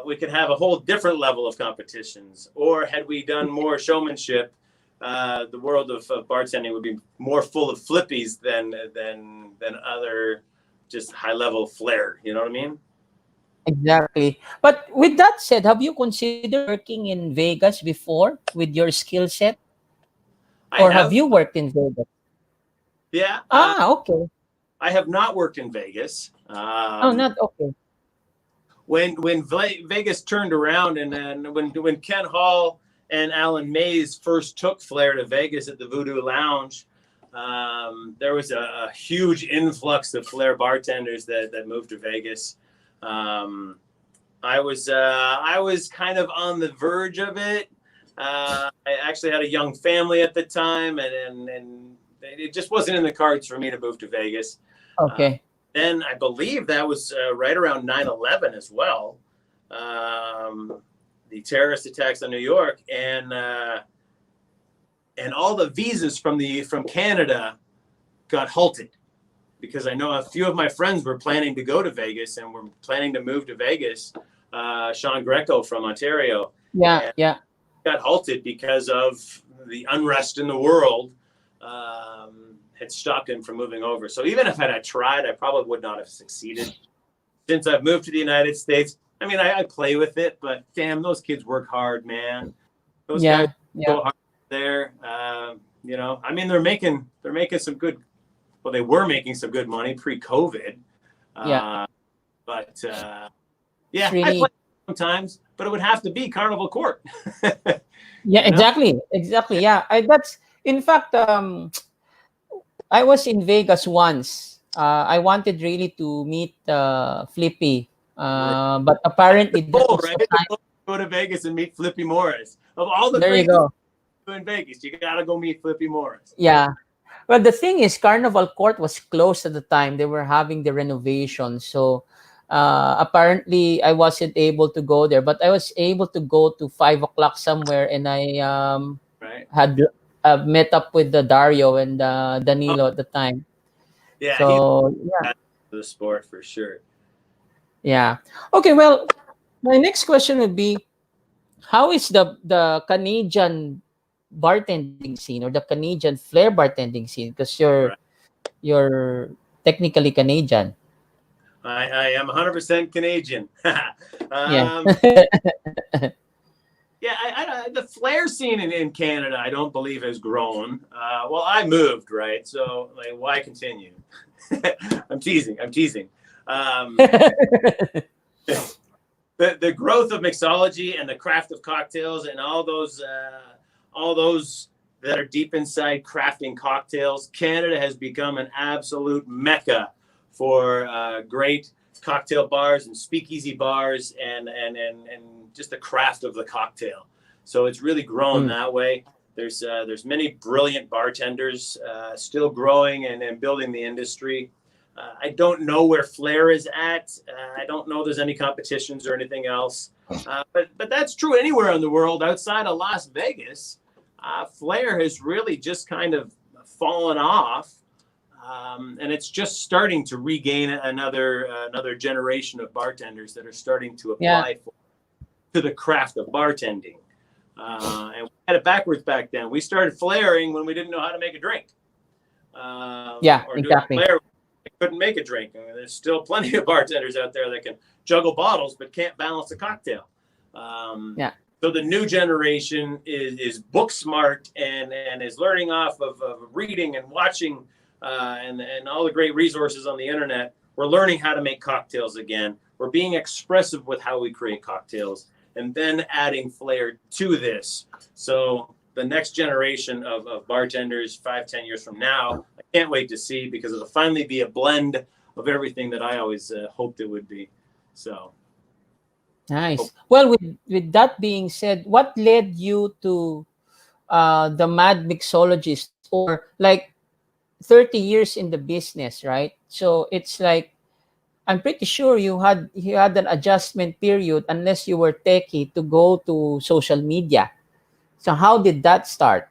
S2: we could have a whole different level of competitions. Or had we done more showmanship, the world of bartending would be more full of Flippies than other just high level flair. You know what I mean?
S1: Exactly. But with that said, have you considered working in Vegas before with your skill set? Or have you worked in Vegas?
S2: Yeah.
S1: Okay.
S2: I have not worked in Vegas.
S1: Not okay.
S2: When Vegas turned around, and then when Ken Hall and Alan Mays first took flair to Vegas at the Voodoo Lounge, there was a huge influx of flair bartenders that moved to Vegas. I was kind of on the verge of it. I actually had a young family at the time, and it just wasn't in the cards for me to move to Vegas.
S1: Okay.
S2: Then I believe that was right around 9/11 as well, the terrorist attacks on New York, and all the visas from Canada got halted, because I know a few of my friends were planning to go to Vegas and were planning to move to Vegas. Sean Greco from Ontario.
S1: Yeah.
S2: Got halted because of the unrest in the world. Had stopped him from moving over. So even if I tried, I probably would not have succeeded. Since I've moved to the United States, I mean, I play with it, but damn, those kids work hard, man. Those guys go hard there. I mean, they're making some good. Well, they were making some good money pre-COVID. But really, I play sometimes, but it would have to be Carnival Court.
S1: Exactly. Yeah, that's in fact. I was in Vegas once. I wanted really to meet Flippy, but apparently
S2: go to Vegas and meet Flippy Morris. Of all the
S1: there you go
S2: in Vegas, you gotta go meet Flippy Morris.
S1: Yeah. Well, the thing is, Carnival Court was closed at the time. They were having the renovation, so apparently I wasn't able to go there. But I was able to go to 5:00 somewhere, and I had met up with the Dario and Danilo at the time.
S2: Yeah.
S1: So
S2: the sport for sure.
S1: Yeah. Okay. Well, my next question would be, how is the Canadian bartending scene, or the Canadian flair bartending scene? Because you're technically Canadian.
S2: I am 100% Canadian. The flair scene in Canada, I don't believe has grown. Well, I moved, right? So, why continue? I'm teasing. The growth of mixology and the craft of cocktails and all those that are deep inside crafting cocktails, Canada has become an absolute mecca for great cocktail bars and speakeasy bars and just the craft of the cocktail. So it's really grown
S1: Mm.
S2: that way. There's many brilliant bartenders still growing and building the industry. I don't know where Flair is at. I don't know there's any competitions or anything else. But that's true anywhere in the world outside of Las Vegas. Flair has really just kind of fallen off, and it's just starting to regain another generation of bartenders that are starting to
S1: Yeah.
S2: apply to the craft of bartending. And we had it backwards back then. We started flairing when we didn't know how to make a drink.
S1: Yeah,
S2: Or doing
S1: exactly.
S2: flair, we couldn't make a drink. I mean, there's still plenty of bartenders out there that can juggle bottles but can't balance a cocktail.
S1: Yeah.
S2: So the new generation is book smart and is learning off of reading and watching and all the great resources on the internet. We're learning how to make cocktails again. We're being expressive with how we create cocktails, and then adding flair to this. So the next generation of bartenders 5-10 years from now, I can't wait to see, because it'll finally be a blend of everything that I always hoped it would be. So
S1: Nice. Well, with that being said, what led you to the mad mixologist, or like 30 years in the business, right? So it's like, I'm pretty sure you had an adjustment period, unless you were techie, to go to social media. So how did that start?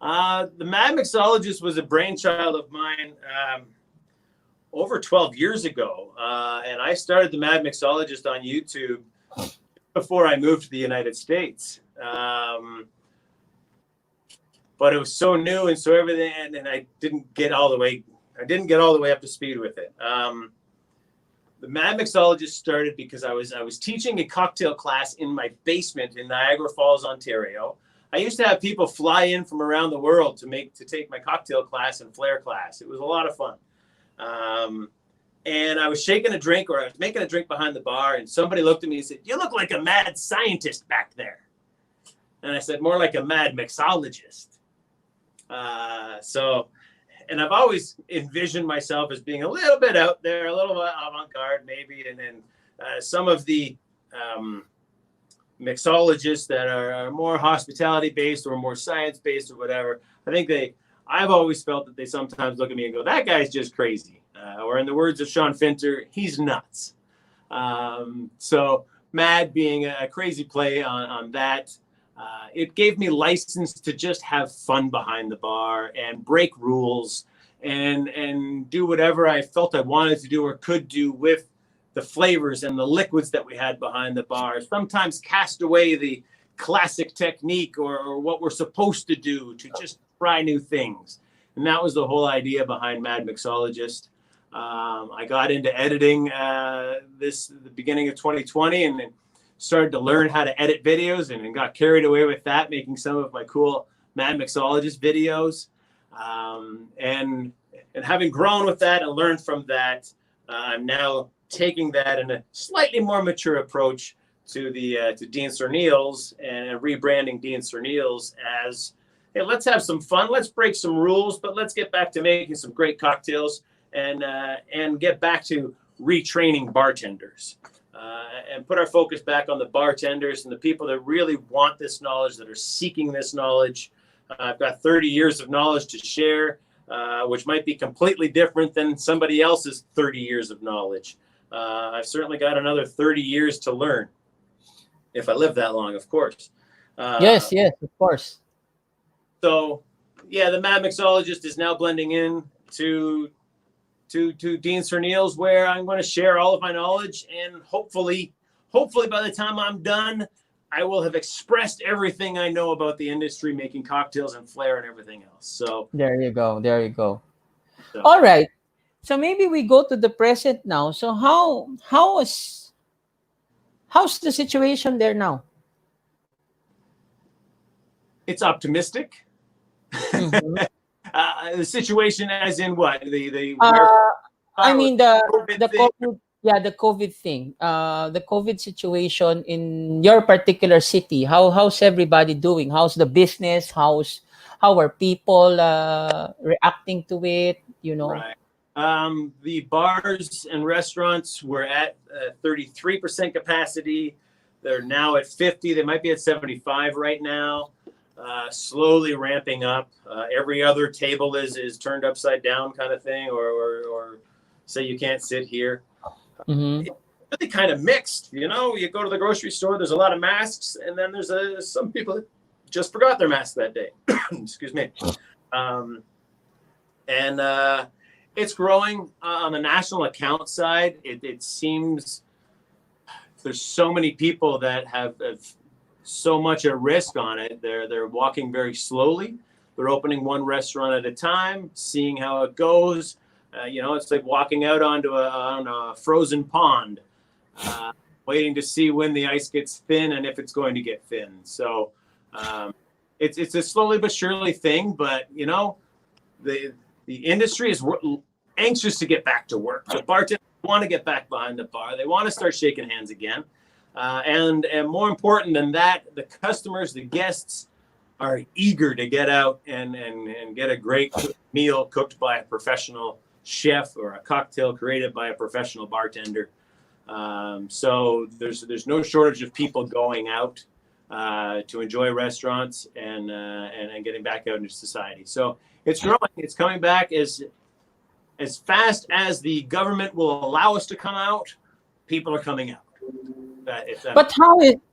S2: the Mad Mixologist was a brainchild of mine over 12 years ago. And I started the Mad Mixologist on YouTube before I moved to the United States. But it was so new and so everything, and I didn't get all the way up to speed with it. The Mad Mixologist started because I was teaching a cocktail class in my basement in Niagara Falls, Ontario. I used to have people fly in from around the world to take my cocktail class and flair class. It was a lot of fun. And I was shaking a drink, or I was making a drink behind the bar, and somebody looked at me and said, "You look like a mad scientist back there." And I said, "More like a mad mixologist." And I've always envisioned myself as being a little bit out there, a little avant-garde maybe. And then some of the mixologists that are more hospitality-based or more science-based or whatever, I've always felt that they sometimes look at me and go, "That guy's just crazy." Or in the words of Sean Finter, "He's nuts." So Mad being a crazy play on that. It gave me license to just have fun behind the bar and break rules and do whatever I felt I wanted to do or could do with the flavors and the liquids that we had behind the bar. Sometimes cast away the classic technique or what we're supposed to do to just try new things. And that was the whole idea behind Mad Mixologist. I got into editing the beginning of 2020 and then started to learn how to edit videos and got carried away with that, making some of my cool Mad Mixologist videos. And having grown with that and learned from that, I'm now taking that in a slightly more mature approach to Dean Serneels and rebranding Dean Serneels as, hey, let's have some fun, let's break some rules, but let's get back to making some great cocktails and get back to retraining bartenders. And put our focus back on the bartenders and the people that really want this knowledge, that are seeking this knowledge. I've got 30 years of knowledge to share, which might be completely different than somebody else's 30 years of knowledge. I've certainly got another 30 years to learn, if I live that long, of course.
S1: Yes, of course.
S2: So, yeah, the Mad Mixologist is now blending in to Dean Serneels, where I'm going to share all of my knowledge, and hopefully by the time I'm done, I will have expressed everything I know about the industry, making cocktails and flair and everything else. So
S1: There you go. There you go.
S2: So.
S1: All right. So maybe we go to the present now. So how's the situation there now?
S2: It's optimistic.
S1: Mm-hmm.
S2: The situation, as in what?
S1: I mean the
S2: thing?
S1: COVID, yeah, the COVID thing. The COVID situation in your particular city. How's everybody doing? How's the business? How are people reacting to it?
S2: Right. The bars and restaurants were at 33% capacity. They're now at 50. They might be at 75 right now. Slowly ramping up. Every other table is turned upside down, kind of thing, or say you can't sit here.
S1: Mm-hmm.
S2: It's really kind of mixed. You go to the grocery store. There's a lot of masks, and then there's some people that just forgot their mask that day. Excuse me. And it's growing on the national account side. It seems there's so many people that have so much at risk on it. They're walking very slowly. They're opening one restaurant at a time, seeing how it goes. It's like walking out on a frozen pond, waiting to see when the ice gets thin and if it's going to get thin. So it's a slowly but surely thing. But the industry is anxious to get back to work. The bartenders want to get back behind the bar. They want to start shaking hands again. And more important than that, the customers, the guests are eager to get out and get a great meal cooked by a professional chef or a cocktail created by a professional bartender. So there's no shortage of people going out to enjoy restaurants and getting back out into society. So it's growing. It's coming back as fast as the government will allow us to come out. People are coming out.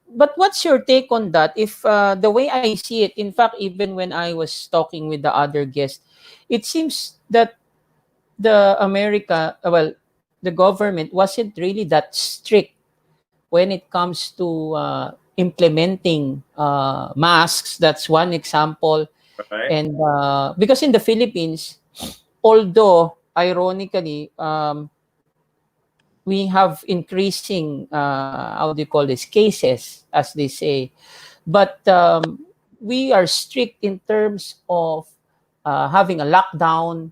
S1: But what's your take on that? If the way I see it, in fact, even when I was talking with the other guest, it seems that the government wasn't really that strict when it comes to implementing masks. That's one example.
S2: Right.
S1: And because in the Philippines, although ironically, we have increasing how do you call this, cases, as they say, but we are strict in terms of having a lockdown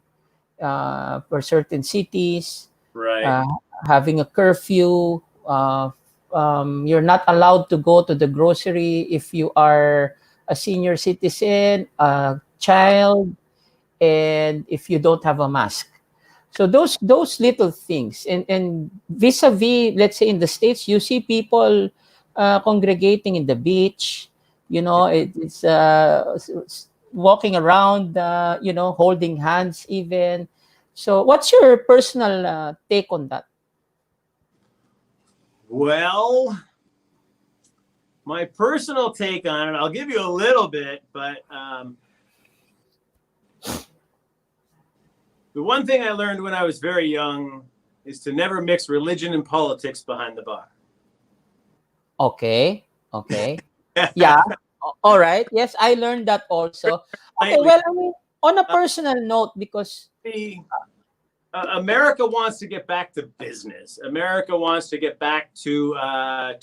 S1: for certain cities,
S2: Right.
S1: having a curfew. You're not allowed to go to the grocery if you are a senior citizen, a child, and if you don't have a mask. So those little things, and vis-a-vis, let's say in the States, you see people congregating in the beach. It's walking around, holding hands even. So what's your personal take on that?
S2: Well, my personal take on it, I'll give you a little bit, but the one thing I learned when I was very young is to never mix religion and politics behind the bar.
S1: Okay. Yeah. All right. Yes, I learned that also. Okay. Well, I mean, on a personal note, because
S2: America wants to get back to business. America wants to get back to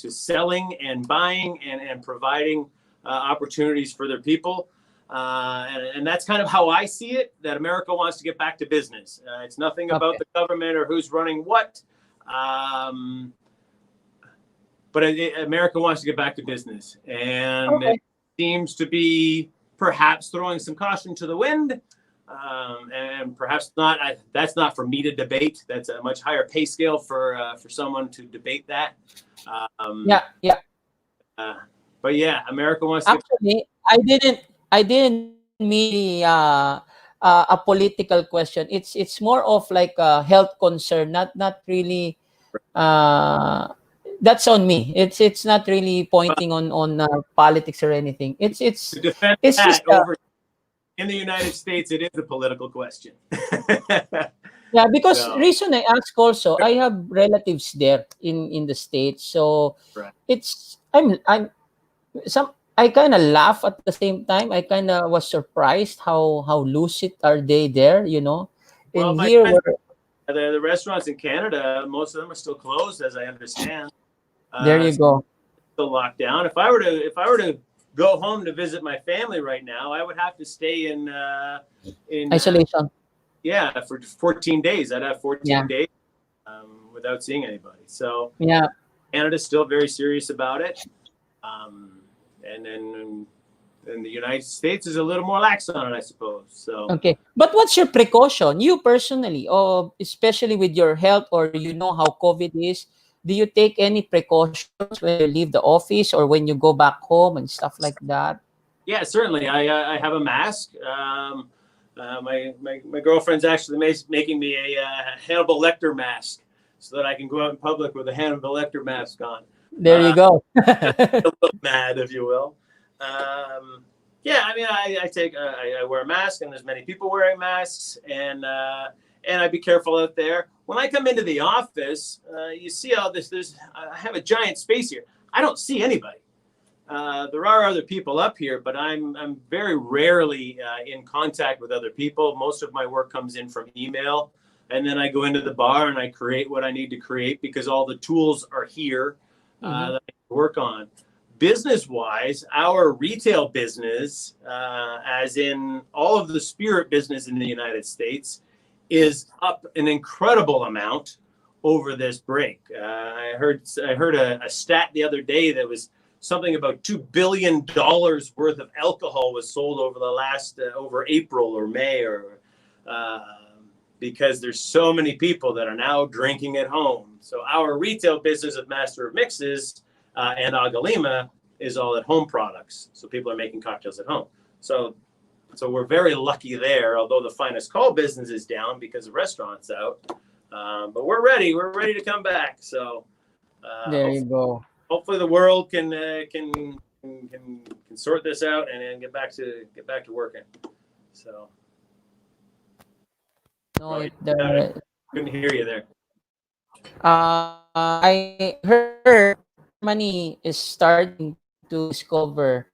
S2: selling and buying and providing opportunities for their people. And that's kind of how I see it, that America wants to get back to business. It's nothing about the government or who's running what. But America wants to get back to business. And it seems to be perhaps throwing some caution to the wind. And perhaps not. That's not for me to debate. That's a much higher pay scale for someone to debate that. But yeah, America wants to.
S1: Actually, I didn't mean a political question. It's more of like a health concern, not really. That's on me. It's not really pointing on politics or anything. It's
S2: to defend
S1: it's
S2: that
S1: just
S2: over in the United States. It is a political question.
S1: yeah, because
S2: So,
S1: reason I ask also, I have relatives there in the States, so
S2: right.
S1: it's I kind of laugh at the same time. I kind of was surprised how lucid are they there,
S2: Well,
S1: in
S2: my
S1: here
S2: friends,
S1: where
S2: the restaurants in Canada, most of them are still closed, as I understand.
S1: there you go.
S2: Still locked down. If I were to go home to visit my family right now, I would have to stay in
S1: Isolation.
S2: for 14 days. I'd have 14
S1: Yeah.
S2: days without seeing anybody. So
S1: Yeah.
S2: Canada's still very serious about it. And then the United States is a little more lax on it, I suppose. So
S1: Okay. But what's your precaution? You personally, or especially with your health, or how COVID is, do you take any precautions when you leave the office or when you go back home and stuff like that?
S2: Yeah, certainly. I have a mask. My girlfriend's actually making me a Hannibal Lecter mask so that I can go out in public with a Hannibal Lecter mask on.
S1: There you go.
S2: A little mad, if you will. Yeah, I mean, I wear a mask, and there's many people wearing masks, and I be careful out there. When I come into the office, you see all this. I have a giant space here. I don't see anybody. There are other people up here, but I'm very rarely in contact with other people. Most of my work comes in from email, and then I go into the bar and I create what I need to create because all the tools are here that I can work on. Business-wise, our retail business, as in all of the spirit business in the United States, is up an incredible amount over this break. I heard a stat the other day that was something about $2 billion worth of alcohol was sold over the last over April or May, or because there's so many people that are now drinking at home. So our retail business of Master of Mixes and Agalima is all at home products. So people are making cocktails at home. So we're very lucky there, although the Finest Call business is down because the restaurant's out. But we're ready. We're ready to come back. So
S1: There you go.
S2: hopefully the world can sort this out and get back to working. So
S1: No,
S2: couldn't hear you there.
S1: I heard Germany is starting to discover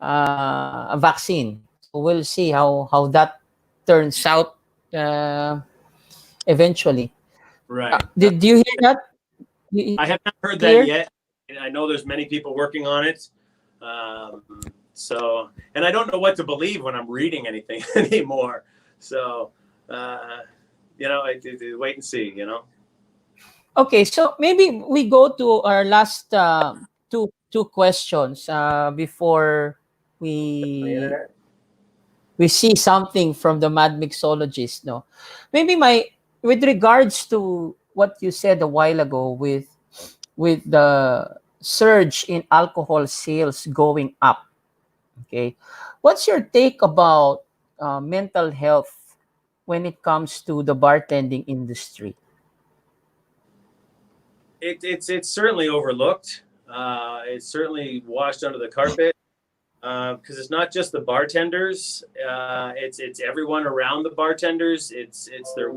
S1: a vaccine. So we'll see how that turns out eventually.
S2: Right.
S1: Did you hear that?
S2: I have not heard that yet. I know there's many people working on it. And I don't know what to believe when I'm reading anything anymore. So, I wait and see,
S1: Okay, so maybe we go to our last two questions before we see something from the mad mixologist. No, maybe with regards to what you said a while ago with the surge in alcohol sales going up. Okay, what's your take about mental health when it comes to the bartending industry?
S2: It's certainly overlooked. It's certainly washed under the carpet because it's not just the bartenders. It's everyone around the bartenders. It's their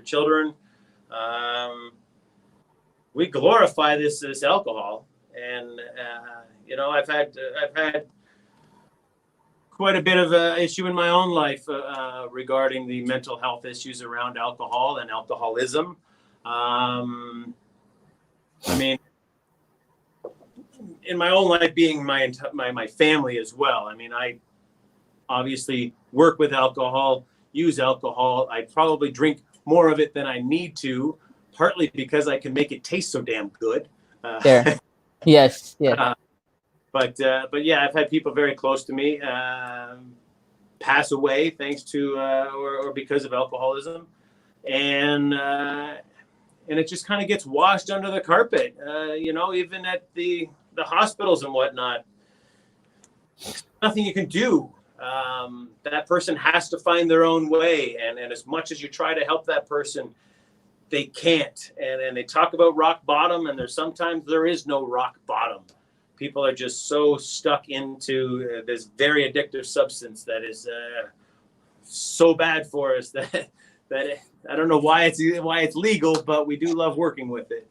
S2: children. We glorify this alcohol, and I've had quite a bit of an issue in my own life regarding the mental health issues around alcohol and alcoholism. I mean, in my own life, being my family as well. I mean, I obviously work with alcohol, use alcohol. I probably drink more of it than I need to, partly because I can make it taste so damn good.
S1: There, yes, yeah.
S2: But yeah, I've had people very close to me pass away thanks to or because of alcoholism, and it just kind of gets washed under the carpet. Even at the hospitals and whatnot, nothing you can do. That person has to find their own way, and as much as you try to help that person, they can't. And they talk about rock bottom, and sometimes there is no rock bottom. People are just so stuck into this very addictive substance that is so bad for us that I don't know why it's legal, but we do love working with it.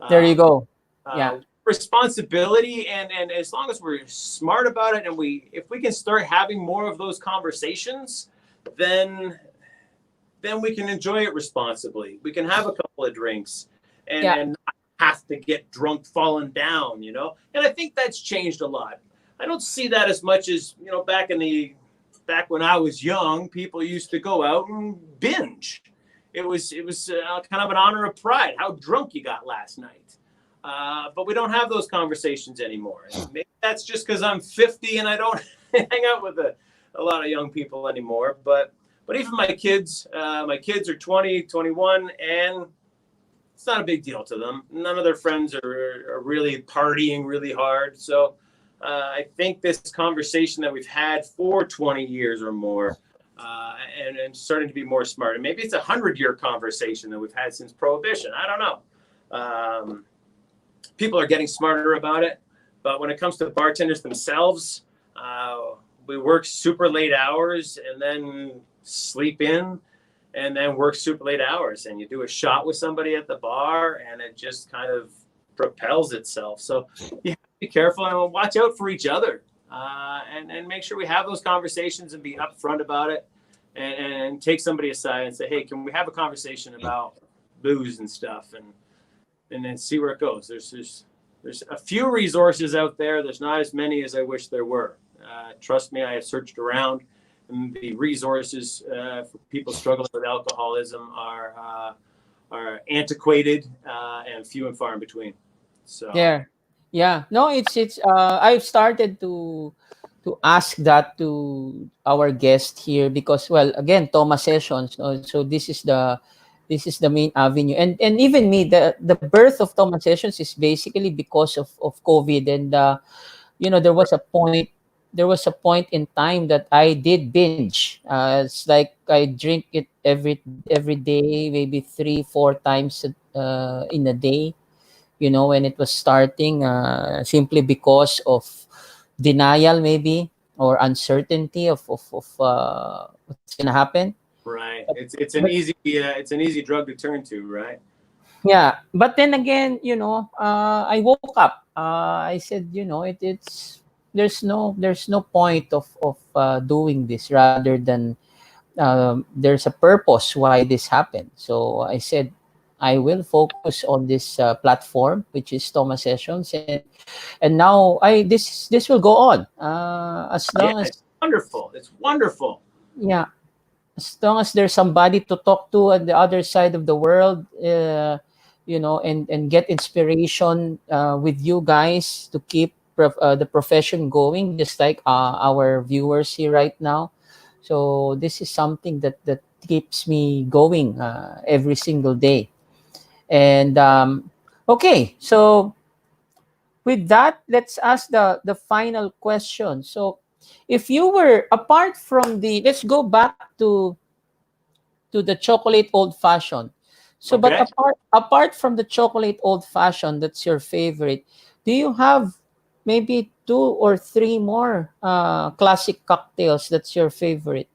S1: There you go. Yeah.
S2: Responsibility, and as long as we're smart about it, and if we can start having more of those conversations, then we can enjoy it responsibly. We can have a couple of drinks and not have to get drunk falling down, And I think that's changed a lot. I don't see that as much as, back when I was young, people used to go out and binge. It was kind of an honor of pride, how drunk you got last night. But we don't have those conversations anymore. Maybe that's just because I'm 50 and I don't hang out with a lot of young people anymore. But even my kids are 20, 21, and it's not a big deal to them. None of their friends are really partying really hard. So I think this conversation that we've had for 20 years or more, and starting to be more smart. And maybe it's 100-year conversation that we've had since Prohibition. I don't know. People are getting smarter about it. But when it comes to bartenders themselves, we work super late hours and then sleep in and then work super late hours. And you do a shot with somebody at the bar and it just kind of propels itself. So you have to be careful and watch out for each other, and make sure we have those conversations and be upfront about it, and take somebody aside and say, hey, can we have a conversation about booze and stuff, and then see where it goes. There's a few resources out there. There's not as many as I wish there were. Trust me, I have searched around, and the resources for people struggling with alcoholism are antiquated and few and far in between. So
S1: Yeah. No, it's. I've started to ask that to our guest here because, well, again, Toma Sessions. So this is the main avenue, and even me, the birth of Toma Sessions is basically because of COVID, and there was a point in time that I did binge. It's like I drink it every day, maybe 3-4 times in a day. When it was starting, simply because of denial, maybe, or uncertainty of what's gonna happen.
S2: right,
S1: But, but
S2: it's an easy drug to turn to, right?
S1: yeah, but then again, I woke up. I said, there's no point of doing this, rather than there's a purpose why this happened. So I said, I will focus on this platform, which is Toma Sessions, and now this will go on, as
S2: Yeah,
S1: long as,
S2: it's wonderful. It's wonderful.
S1: yeah, as long as there's somebody to talk to on the other side of the world, and get inspiration with you guys to keep the profession going, just like our viewers here right now. So this is something that keeps me going every single day. And okay, so with that, let's ask the final question. So, if you were apart from let's go back to the chocolate old fashioned. So, but
S2: Okay.
S1: apart from the chocolate old fashioned, that's your favorite. Do you have maybe 2 or 3 more classic cocktails that's your favorite?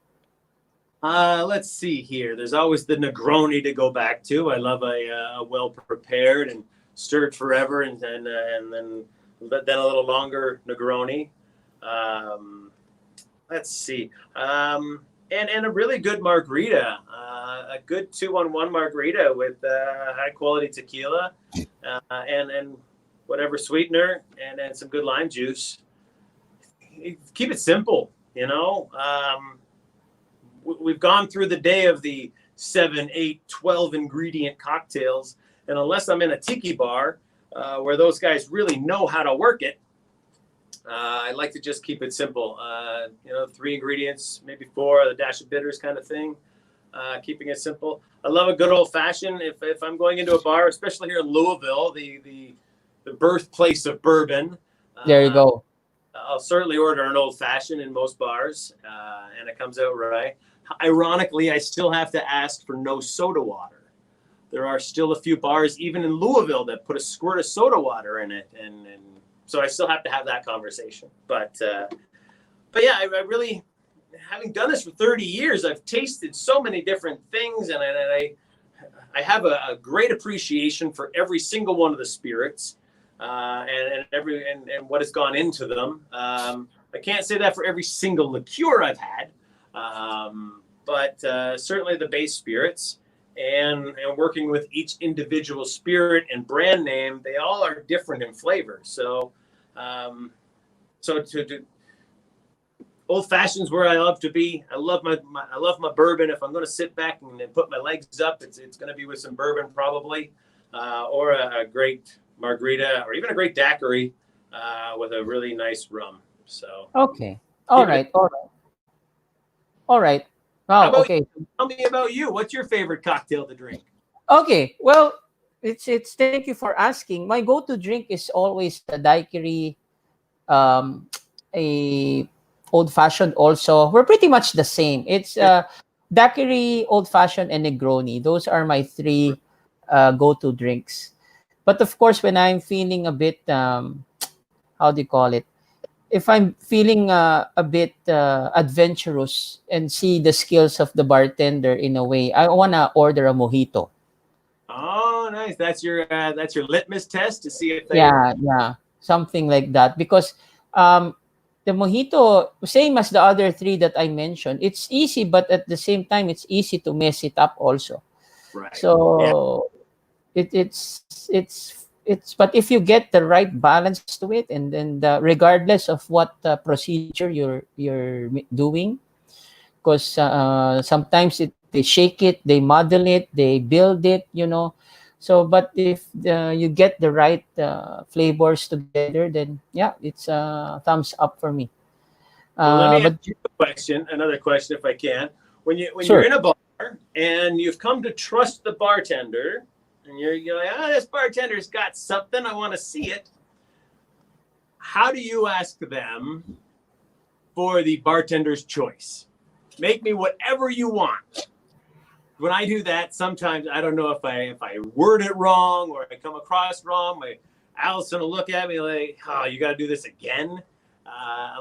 S2: Let's see here. There's always the Negroni to go back to. I love a well prepared and stirred forever, and then a little longer Negroni. Um, let's see. And a really good margarita, a good 2-on-1 margarita with high quality tequila, and whatever sweetener, and some good lime juice. Keep it simple, you know. We've gone through the day of the 7, 8, 12 ingredient cocktails, and unless I'm in a tiki bar where those guys really know how to work it, I like to just keep it simple. 3 ingredients, maybe 4, a dash of bitters kind of thing. Keeping it simple. I love a good old fashioned. If I'm going into a bar, especially here in Louisville, the birthplace of bourbon,
S1: There you
S2: uh,
S1: go.
S2: I'll certainly order an old fashioned in most bars, and it comes out right. Ironically, I still have to ask for no soda water. There are still a few bars, even in Louisville, that put a squirt of soda water in it, and so I still have to have that conversation. But yeah, I really, having done this for 30 years, I've tasted so many different things, and I have a great appreciation for every single one of the spirits, and what has gone into them. I can't say that for every single liqueur I've had, but certainly the base spirits, and working with each individual spirit and brand name, they all are different in flavor. So to old fashions where I love to be. I love my bourbon. If I'm going to sit back and put my legs up, it's going to be with some bourbon probably, or a great margarita, or even a great daiquiri with a really nice rum. So
S1: Okay. All
S2: keep it.
S1: right. All right. All right.
S2: How
S1: Wow.
S2: about you?
S1: Okay.
S2: Tell me about you. What's your favorite cocktail to drink?
S1: Okay. Well, It's thank you for asking. My go-to drink is always a daiquiri, um, a old fashioned. Also, we're pretty much the same. It's daiquiri, old fashioned, and Negroni. Those are my three go-to drinks. But of course, when I'm feeling a bit, how do you call it? If I'm feeling a bit adventurous and see the skills of the bartender in a way, I wanna order a mojito.
S2: Oh, nice. That's your litmus test to see if they.
S1: Yeah, yeah, something like that. Because um, the mojito, same as the other three that I mentioned, it's easy, but at the same time, it's easy to mess it up also.
S2: Right. Yeah.
S1: So it's. But if you get the right balance to it, and then regardless of what procedure you're doing, because sometimes they shake it, they model it, they build it, so but if you get the right flavors together, then yeah, it's thumbs up for me.
S2: Well, let me ask
S1: But
S2: you a question. Another question, if I can. When you're
S1: sure.
S2: in a bar and you've come to trust the bartender, and you're like, this bartender's got something. I want to see it. How do you ask them for the bartender's choice? Make me whatever you want. When I do that, sometimes I don't know if I word it wrong or I come across wrong. My Allison will look at me like, "Oh, you got to do this again."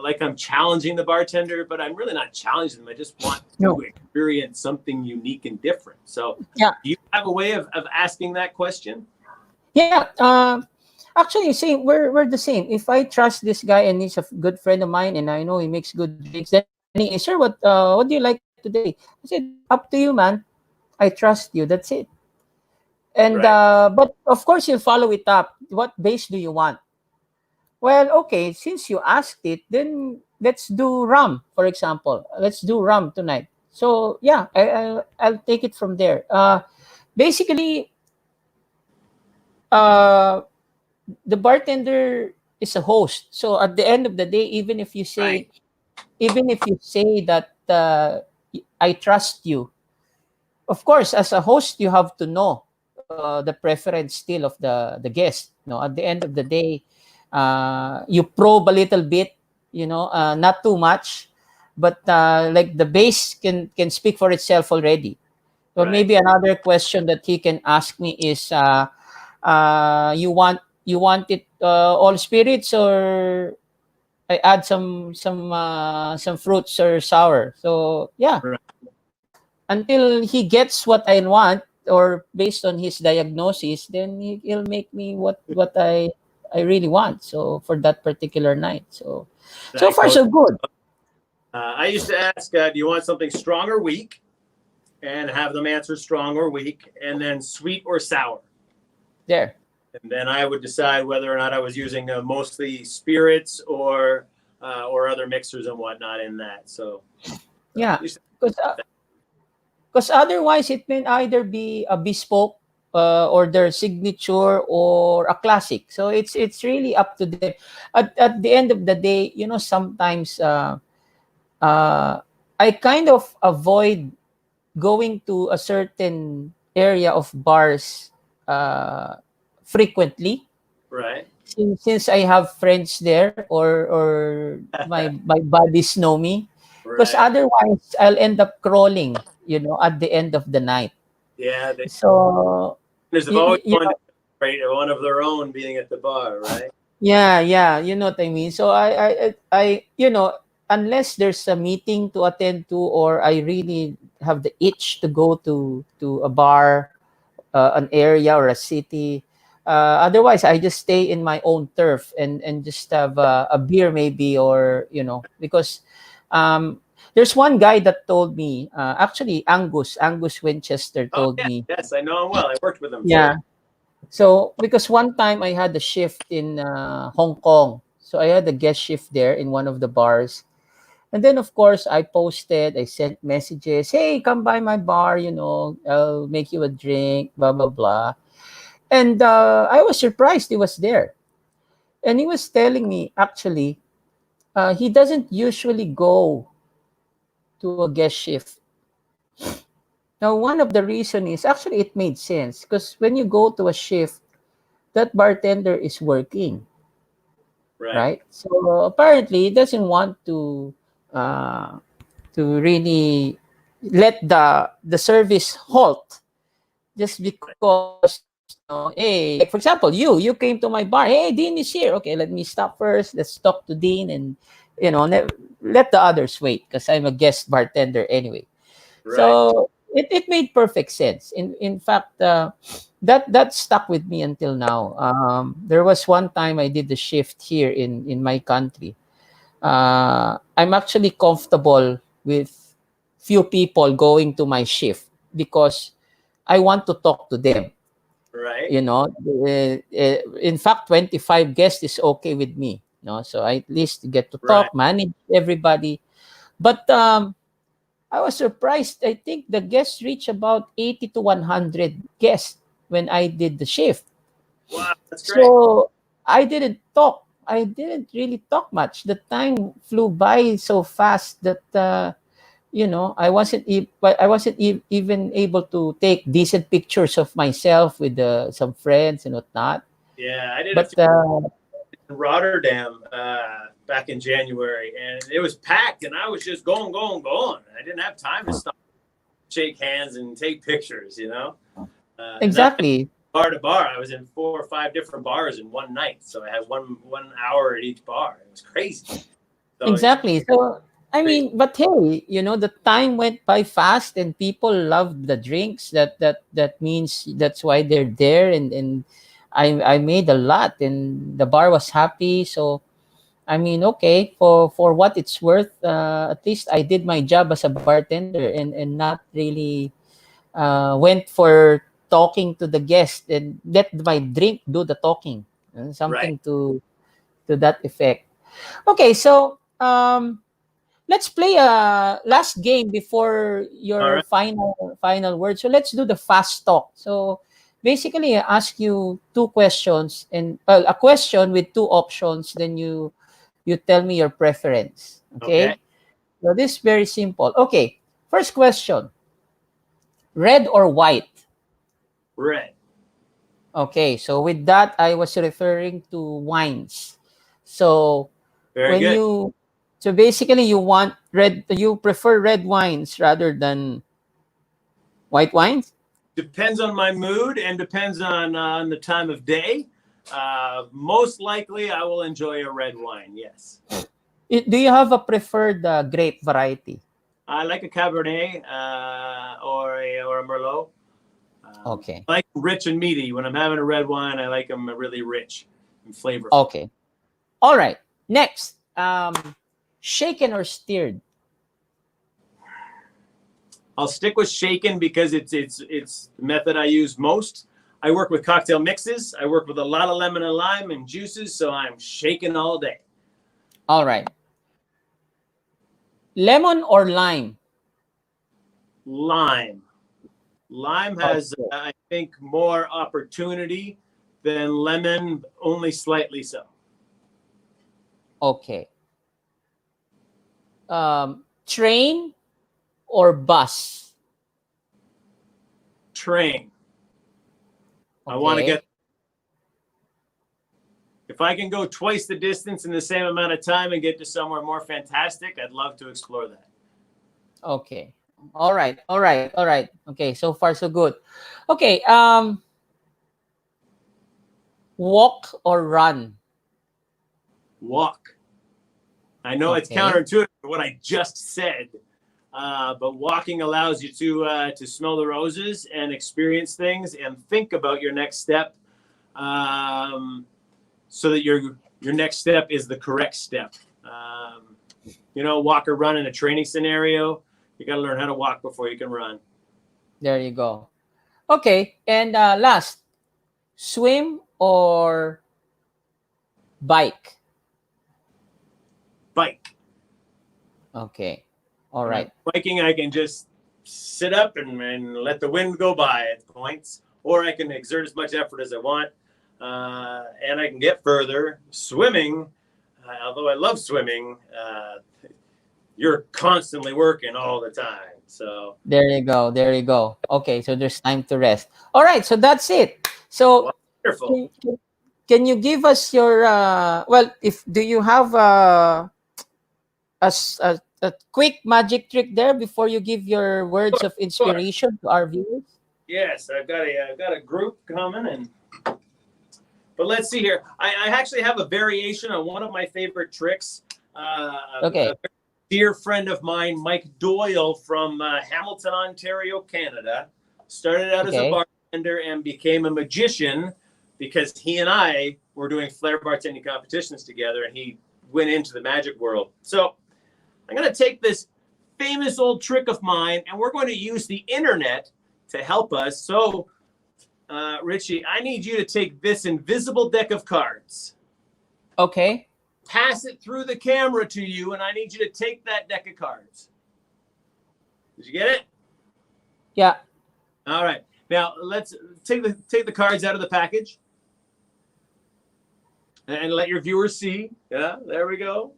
S2: Like I'm challenging the bartender, but I'm really not challenging them. I just want to
S1: No.
S2: experience something unique and different. So,
S1: Yeah.
S2: do you have a way of asking that question?
S1: Yeah. Actually, same. We're the same. If I trust this guy and he's a good friend of mine, and I know he makes good drinks, then he, sir, what do you like today? I said, up to you, man. I trust you. That's it. And
S2: Right,
S1: but of course, you'll follow it up. What base do you want? Well, okay, since you asked it, then let's do rum, for example. Let's do rum tonight. So yeah, I'll take it from there. Basically, uh, the bartender is a host. So at the end of the day,
S2: right,
S1: even if you say that I trust you, of course, as a host, you have to know the preference still of the guest. At the end of the day, you probe a little bit, not too much, but like the base can speak for itself already. So
S2: right.
S1: maybe another question that he can ask me is, you want it all spirits, or I add some fruits or sour. So yeah,
S2: Right.
S1: until he gets what I want, or based on his diagnosis, then he'll make me what I really want. So for that particular night. So far
S2: Diagnosis.
S1: so good.
S2: I used to ask, do you want something strong or weak? And have them answer strong or weak, and then sweet or sour.
S1: There.
S2: And then I would decide whether or not I was using mostly spirits or other mixers and whatnot in that. So,
S1: Yeah.
S2: used to-
S1: Because otherwise, it may either be a bespoke, or their signature, or a classic. So it's really up to them. At the end of the day, sometimes uh, I kind of avoid going to a certain area of bars uh, frequently,
S2: right,
S1: since I have friends there, or my buddies know me, because
S2: right,
S1: otherwise I'll end up crawling, at the end of the night.
S2: yeah.
S1: So
S2: There's
S1: you,
S2: always
S1: you
S2: one,
S1: know,
S2: right, one of their own being at the bar, right?
S1: yeah, you know what I mean. So unless there's a meeting to attend to, or I really have the itch to go to a bar, an area or a city. Otherwise, I just stay in my own turf, and just have a beer maybe, or because there's one guy that told me, actually Angus Winchester
S2: Oh
S1: told
S2: yeah,
S1: me.
S2: yes, I know him well. I worked with him too.
S1: Yeah. So because one time I had a shift in Hong Kong, so I had a guest shift there in one of the bars. And then, of course, I sent messages, hey, come by my bar, I'll make you a drink, blah, blah, blah. And I was surprised he was there. And he was telling me, actually, he doesn't usually go to a guest shift. Now, one of the reason is actually it made sense because when you go to a shift, that bartender is working,
S2: Right.
S1: right? So apparently, he doesn't want uh, to really let the service halt just because hey, like for example, you came to my bar. Hey, Dean is here. Okay, let me stop first. Let's talk to Dean, and let the others wait because I'm a guest bartender anyway.
S2: Right.
S1: So it made perfect sense. In fact, that stuck with me until now. There was one time I did the shift here in my country. I'm actually comfortable with few people going to my shift because I want to talk to them.
S2: Right.
S1: You know, in fact, 25 guests is okay with me. So I at least get to
S2: Right.
S1: talk, manage everybody. But I was surprised. I think the guests reached about 80 to 100 guests when I did the shift.
S2: Wow, that's great.
S1: So I didn't talk. I didn't really talk much. The time flew by so fast that I wasn't even able to take decent pictures of myself with some friends and whatnot.
S2: Yeah, I did a
S1: But
S2: few in Rotterdam back in January, and it was packed, and I was just going, going, going. I didn't have time to stop, shake hands, and take pictures. And that
S1: exactly,
S2: bar to bar, I was in 4 or 5 different bars in one night, so I had one hour at each bar. It was crazy. So it's
S1: exactly. So I
S2: great.
S1: mean, but hey, the time went by fast, and people loved the drinks. That means that's why they're there, and I made a lot, and the bar was happy. So I mean, okay, for what it's worth, at least I did my job as a bartender, and not really went for talking to the guest and let my drink do the talking.
S2: Right.
S1: Something to that effect. Okay, so let's play a last game before
S2: All
S1: your
S2: right.
S1: final word. So let's do the fast talk. So basically, I ask you two questions and a question with two options. Then you tell me your preference.
S2: Okay.
S1: Okay. So this is very simple. Okay. First question: red or white?
S2: Red.
S1: Okay. So with that, I was referring to wines. So
S2: Very
S1: when
S2: good.
S1: you so basically you want red you prefer red wines rather than white wines.
S2: Depends on my mood and depends on the time of day. Most likely, I will enjoy a red wine. Yes.
S1: Do you have a preferred grape variety?
S2: I like a Cabernet or a Merlot.
S1: Okay.
S2: I like rich and meaty. When I'm having a red wine, I like them really rich and flavorful.
S1: Okay. All right. Next, shaken or stirred?
S2: I'll stick with shaken because it's the method I use most. I work with cocktail mixes. I work with a lot of lemon and lime and juices, so I'm shaking all day.
S1: All right. Lemon or lime?
S2: Lime. Lime has,
S1: Okay.
S2: I think, more opportunity than lemon, only slightly so.
S1: Okay. Train or bus?
S2: Train. I want to get,
S1: Okay.
S2: if I can go twice the distance in the same amount of time and get to somewhere more fantastic, I'd love to explore that.
S1: Okay. All right. All right. All right. Okay. So far, so good. Okay. Walk or run?
S2: Walk. I know it's
S1: Okay.
S2: counterintuitive to what I just said, but walking allows you to smell the roses and experience things and think about your next step, so that your next step is the correct step. Walk or run in a training scenario. You got to learn how to walk before you can run.
S1: There you go. Okay. And last, swim or bike?
S2: Bike.
S1: Okay. All
S2: When I'm
S1: right.
S2: biking, I can just sit up and let the wind go by at points, or I can exert as much effort as I want, and I can get further. Swimming, although I love swimming, you're constantly working all the time. So
S1: There you go. There you go. Okay, so there's time to rest. All right, so that's it. So
S2: wonderful.
S1: can you give us your well, if do you have a quick magic trick there before you give your words of
S2: Sure.
S1: inspiration to our viewers?
S2: Yes, I've got a group coming, but let's see here. I actually have a variation on one of my favorite tricks.
S1: Okay.
S2: A dear friend of mine, Mike Doyle from Hamilton, Ontario, Canada, started out as a
S1: Okay.
S2: bartender and became a magician because he and I were doing flair bartending competitions together, and he went into the magic world. So I'm going to take this famous old trick of mine, and we're going to use the internet to help us. So, Richie, I need you to take this invisible deck of cards,
S1: Okay.
S2: pass it through the camera to you, and I need you to take that deck of cards. Did you get it?
S1: Yeah.
S2: All right. Now let's take the cards out of the package and let your viewers see. Yeah, there we go.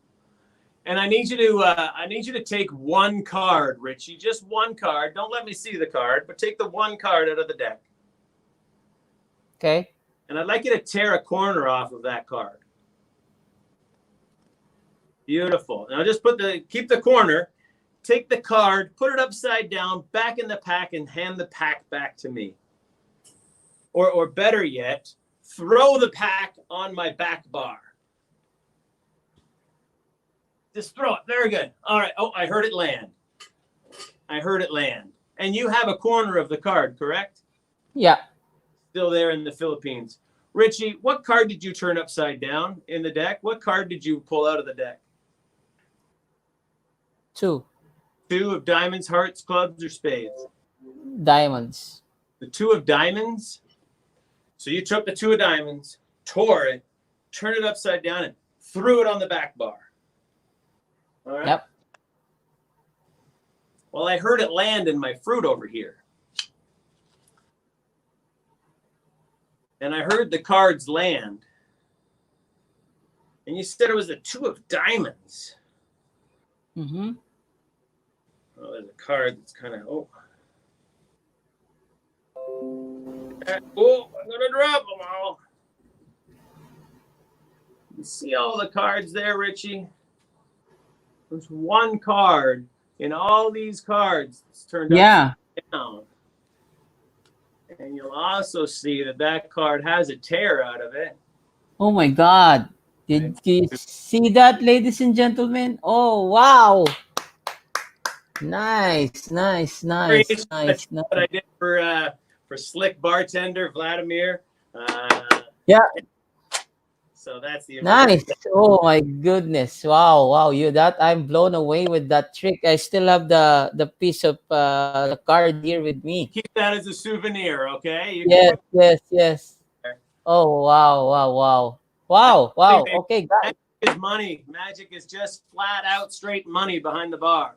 S2: And I need you to take one card, Richie. Just one card. Don't let me see the card, but take the one card out of the deck.
S1: Okay.
S2: And I'd like you to tear a corner off of that card. Beautiful. Now just keep the corner, take the card, put it upside down, back in the pack, and hand the pack back to me. Or better yet, throw the pack on my back bar. Just throw it. Very good. All right. Oh, I heard it land. And you have a corner of the card, correct?
S1: Yeah.
S2: Still there in the Philippines. Richie, what card did you turn upside down in the deck? What card did you pull out of the deck?
S1: 2
S2: Two of diamonds, hearts, clubs, or spades?
S1: diamonds.
S2: The two of diamonds. So you took the two of diamonds, tore it, turned it upside down, and threw it on the back bar. All right.
S1: Yep.
S2: Well, I heard it land in my fruit over here. And I heard the cards land. And you said it was the two of diamonds.
S1: Mm-hmm.
S2: Oh, there's a card that's kind of, oh, I'm going to drop them all. You see all the cards there, Richie? There's one card in all these cards that's turned
S1: Yeah.
S2: upside down. And you'll also see that card has a tear out of it.
S1: Oh my God. Did you see that, ladies and gentlemen? Oh, wow. Nice.
S2: What I did for slick bartender Vladimir.
S1: Yeah.
S2: So that's the
S1: Nice. Oh my goodness. Wow. I'm blown away with that trick. I still have the piece of the card here with me.
S2: Keep that as a souvenir, okay?
S1: Yes. Oh wow. Okay, guys.
S2: Magic is money. Magic is just flat out straight money behind the bar.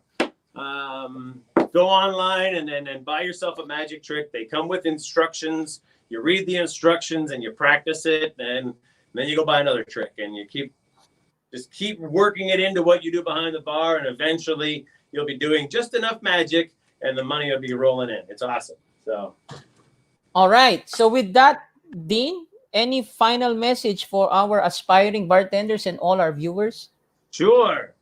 S2: Go online and buy yourself a magic trick. They come with instructions. You read the instructions and you practice it, and then you go buy another trick, and you keep working it into what you do behind the bar, and eventually you'll be doing just enough magic and the money will be rolling in. It's awesome. So
S1: All right. So with that, Dean, any final message for our aspiring bartenders and all our viewers?
S2: sure.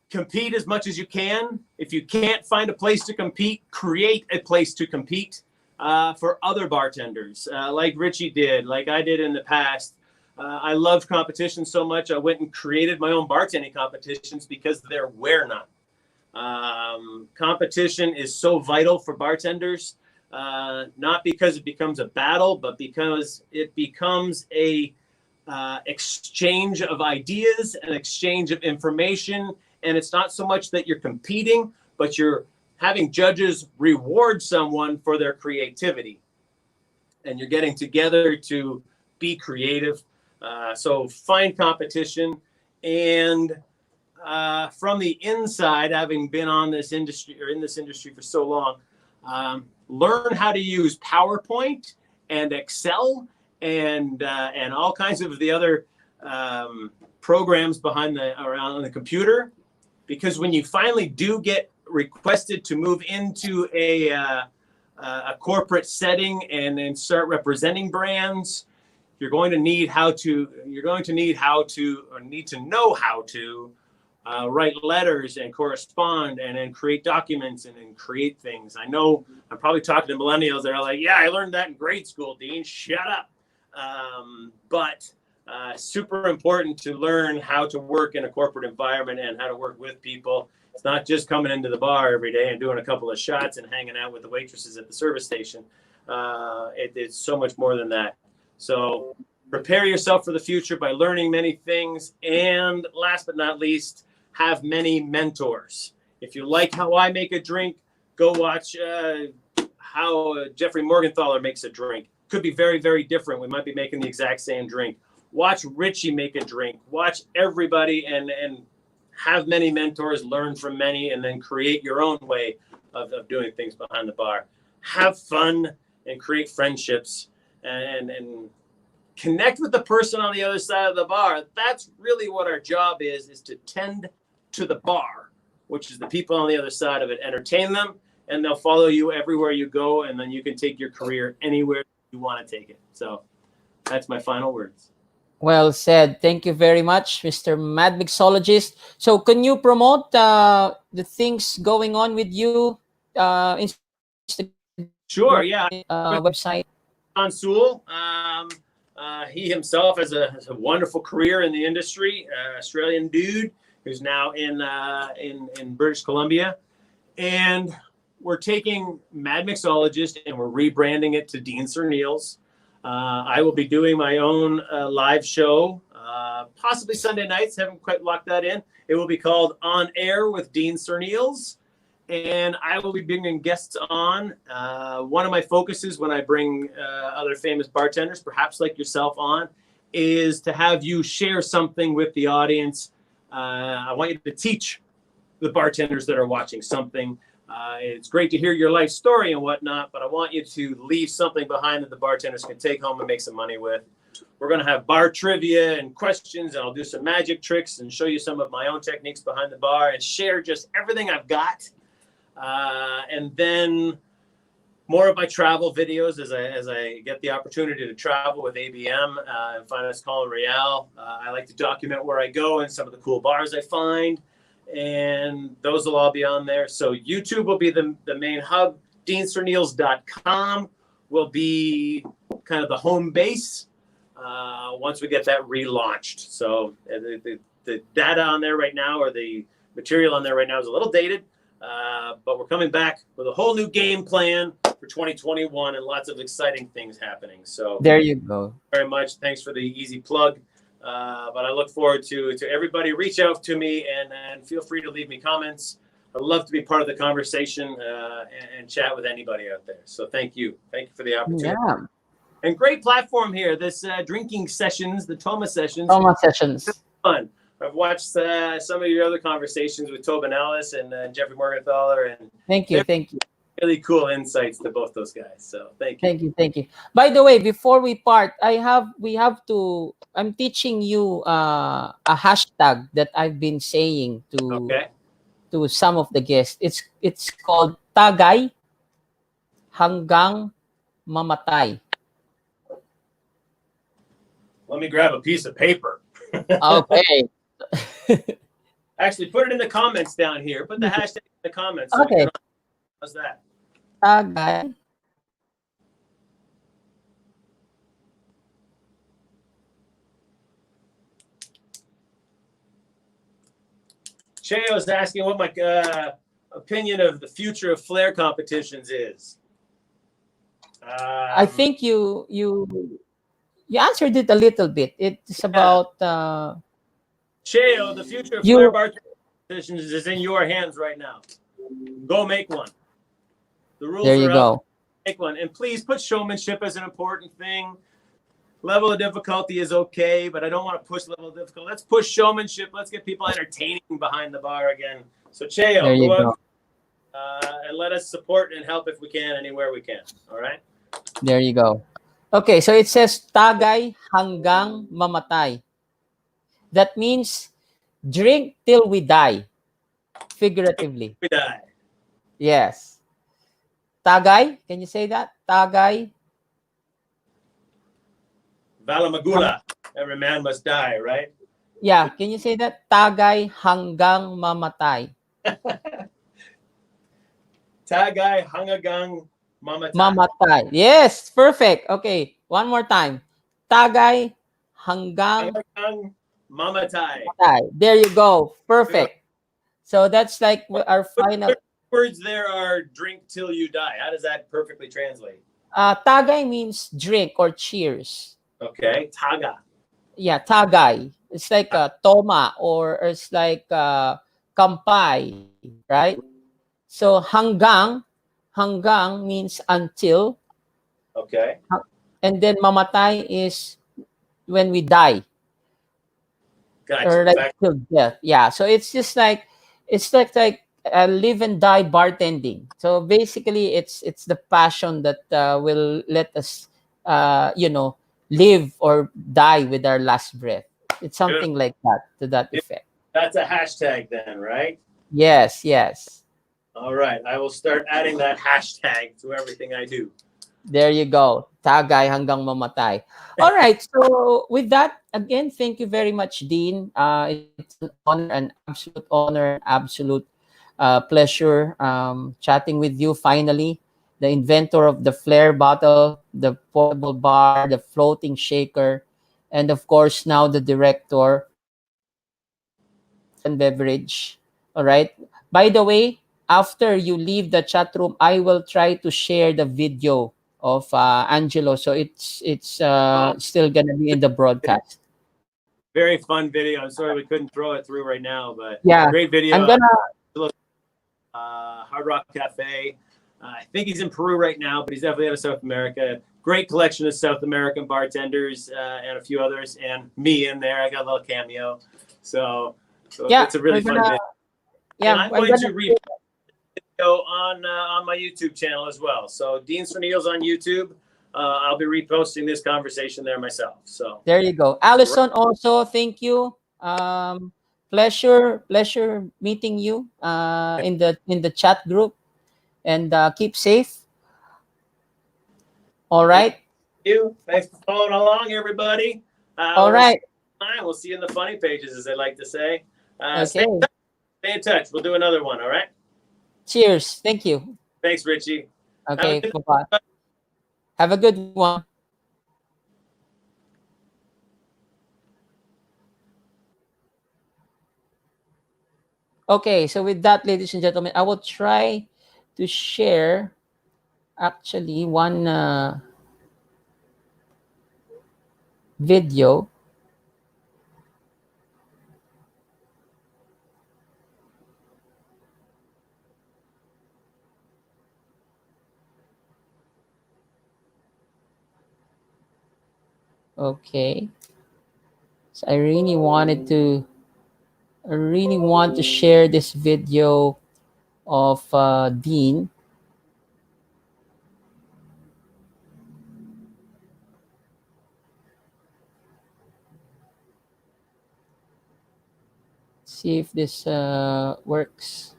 S2: Compete as much as you can. If you can't find a place to compete, create a place to compete for other bartenders, like Richie did, like I did in the past. I loved competition so much, I went and created my own bartending competitions because there were none. Competition is so vital for bartenders, not because it becomes a battle, but because it becomes a exchange of ideas, an exchange of information. And it's not so much that you're competing, but you're having judges reward someone for their creativity. And you're getting together to be creative. So find competition. And from the inside, having been on this industry or in this industry for so long, learn how to use PowerPoint and Excel and all kinds of the other programs around the computer. Because when you finally do get requested to move into a corporate setting and start representing brands, you're going to need to know how to write letters and correspond and then create documents and then create things. I know I'm probably talking to millennials that are like, yeah, I learned that in grade school, Dean, shut up. But super important to learn how to work in a corporate environment and how to work with people. It's not just coming into the bar every day and doing a couple of shots and hanging out with the waitresses at the service station. It's so much more than that. So prepare yourself for the future by learning many things. And last but not least, have many mentors. If you like how I make a drink, go watch how Jeffrey Morgenthaler makes a drink. Could be very, very different. We might be making the exact same drink. Watch Richie make a drink. Watch everybody and have many mentors, learn from many, and then create your own way of doing things behind the bar. Have fun and create friendships and connect with the person on the other side of the bar. That's really what our job is to tend to the bar, which is the people on the other side of it. Entertain them, and they'll follow you everywhere you go, and then you can take your career anywhere you want to take it. So that's my final words.
S1: Well said. Thank you very much, Mr. Mad Mixologist. So can you promote the things going on with you, Instagram,
S2: Sure, yeah.
S1: website?
S2: John Sewell, he himself has a wonderful career in the industry, Australian dude who's now in British Columbia. And we're taking Mad Mixologist and we're rebranding it to Dean Serneels. I will be doing my own live show, possibly Sunday nights. Haven't quite locked that in. It will be called On Air with Dean Serneels. And I will be bringing guests on. One of my focuses when I bring other famous bartenders, perhaps like yourself, on, is to have you share something with the audience. I want you to teach the bartenders that are watching something. It's great to hear your life story and whatnot, but I want you to leave something behind that the bartenders can take home and make some money with. We're going to have bar trivia and questions, and I'll do some magic tricks and show you some of my own techniques behind the bar and share just everything I've got. And then more of my travel videos as I get the opportunity to travel with ABM and Finance Call Royale. I like to document where I go and some of the cool bars I find. And those will all be on there. So YouTube will be the main hub. DeanSerneels.com will be kind of the home base once we get that relaunched. So the data on there right now, or the material on there right now, is a little dated. But we're coming back with a whole new game plan for 2021 and lots of exciting things happening. So
S1: there you go.
S2: Very much. Thanks for the easy plug. But I look forward to everybody. Reach out to me and feel free to leave me comments. I'd love to be part of the conversation and chat with anybody out there. So thank you. Thank you for the opportunity.
S1: Yeah.
S2: And great platform here. This drinking sessions, the Toma Sessions.
S1: Toma Sessions.
S2: Fun. I've watched some of your other conversations with Tobin Ellis and Jeffrey Morgenthaler. And
S1: Thank you.
S2: Really cool insights to both those guys. So thank you.
S1: Thank you. By the way, before we part, I'm teaching you a hashtag that I've been saying to some of the guests. It's called Tagay hanggang mamatay.
S2: Let me grab a piece of paper.
S1: Okay.
S2: Actually, put it in the comments down here. Put the hashtag in the comments. So
S1: okay.
S2: How's that?
S1: Tagay.
S2: Cheo's asking what my opinion of the future of flair competitions is.
S1: I think you answered it a little bit. It's about
S2: Cheo, the future of flair bar competitions is in your hands right now. Go make one. The rules
S1: there you
S2: are
S1: go.
S2: up. Make one. And please put showmanship as an important thing. Level of difficulty is okay, but I don't want to push level of difficulty. Let's push showmanship. Let's get people entertaining behind the bar again. So Cheo, go out and let us support and help if we can, anywhere we can. All right?
S1: There you go. Okay, so it says Tagay hanggang mamatay. That means drink till we die, figuratively.
S2: We die.
S1: Yes. Tagay. Can you say that? Tagay. Hang-
S2: Valamagula. Every man must die, right?
S1: yeah. Can you say that? Tagay hanggang mamatay.
S2: Tagay hangagang mamatay.
S1: Mamatay. Yes. Perfect. Okay. One more time. Tagay hanggang
S2: Hangagang mamatay.
S1: mamatay. There you go.
S2: Good.
S1: Perfect. So that's like
S2: What
S1: our
S2: what
S1: final.
S2: words there are drink till you die? How does that perfectly translate?
S1: Tagay means drink or cheers.
S2: Okay. Taga.
S1: Yeah, tagay. It's like toma or it's like kampay, right? So hanggang means until,
S2: Okay.
S1: and then mamatay is when we die
S2: Gotcha.
S1: or like
S2: Back.
S1: till death. Yeah. So it's just like it's like live and die bartending. So basically, it's the passion that will let us, live or die with our last breath. It's
S2: Good.
S1: something like that to that effect.
S2: That's a hashtag then, right?
S1: Yes, yes.
S2: All right. I will start adding that hashtag to everything I do.
S1: There you go. Tagay hanggang mamatay. All right. So with that, again, thank you very much, Dean. It's an honor, an absolute honor, an absolute pleasure chatting with you finally. The inventor of the flair bottle, the portable bar, the floating shaker, and of course now the director of food and beverage. All right. By the way, after you leave the chat room, I will try to share the video of Angelo, so it's
S2: Oh,
S1: still gonna be in the broadcast.
S2: very fun video. I'm sorry we couldn't throw it through right now, but
S1: Yeah,
S2: great
S1: I'm
S2: video.
S1: gonna.
S2: Hard Rock Cafe. I think he's in Peru right now, but he's definitely out of South America. Great collection of South American bartenders and a few others, and me in there. I got a little cameo, so
S1: Yeah,
S2: it's a really
S1: we're
S2: fun
S1: gonna.
S2: video. And
S1: Yeah,
S2: I'm
S1: I'm
S2: going
S1: gonna.
S2: to repost video on my YouTube channel as well. So Dean Serneels on YouTube. I'll be reposting this conversation there myself. So
S1: There you go, Allison. Also, thank you. Pleasure meeting you in the chat group, and keep safe. All
S2: thank
S1: right,
S2: you. Thanks for following along, everybody.
S1: all
S2: We'll see
S1: right.
S2: you next time. We'll see you in the funny pages, as I like to say. Stay
S1: Okay.
S2: in touch. Stay in touch. We'll do another one. All right.
S1: Cheers. Thank you.
S2: Thanks, Richie. Have a
S1: Okay.
S2: good
S1: Bye bye.
S2: night.
S1: Have a good one. Okay, so with that, ladies and gentlemen, I will try to share actually one video. Okay, so I really want to share this video of Dean. See if this works.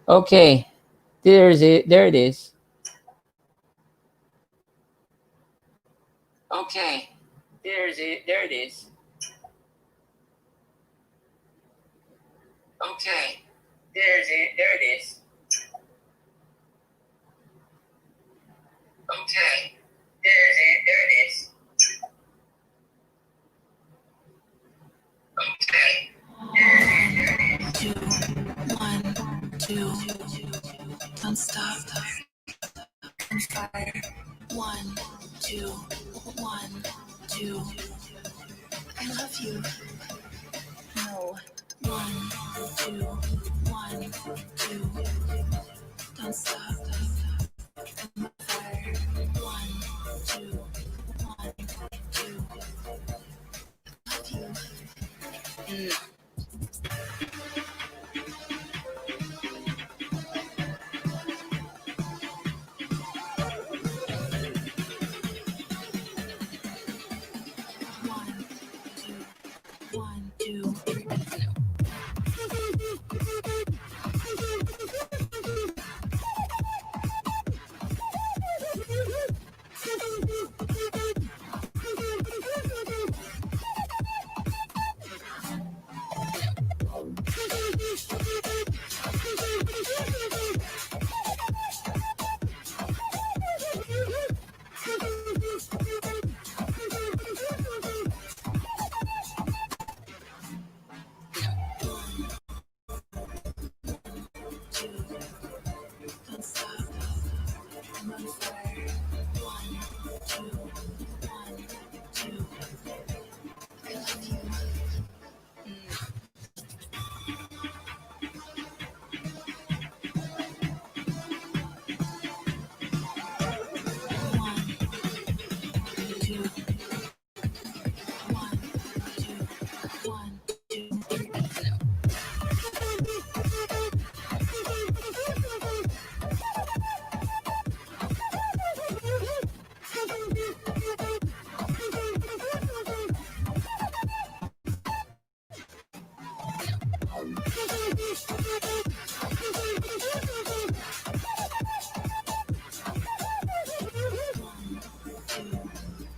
S1: Okay, there's it. There it is. Okay, there's it. There it is. Okay, there's it. There it is. Okay, there's it. There it is.
S3: two, don't stop, on fire. One, two, one, two. I love you. No. One, two, one, two. Don't stop. On fire. One, two, one, two. Love you. One, two, one, two, three. Don't stop. I'm on fire. One, two, one, two. I love you. One, two, one, two, one, two, three.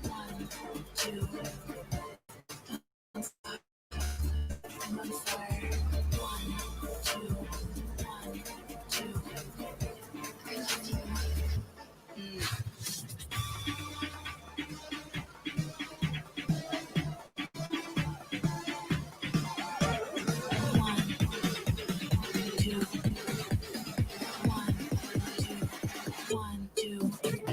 S3: One, two, don't stop. I'm on fire. One, two, one, two. I love you. One, two, one, two, one, two, three.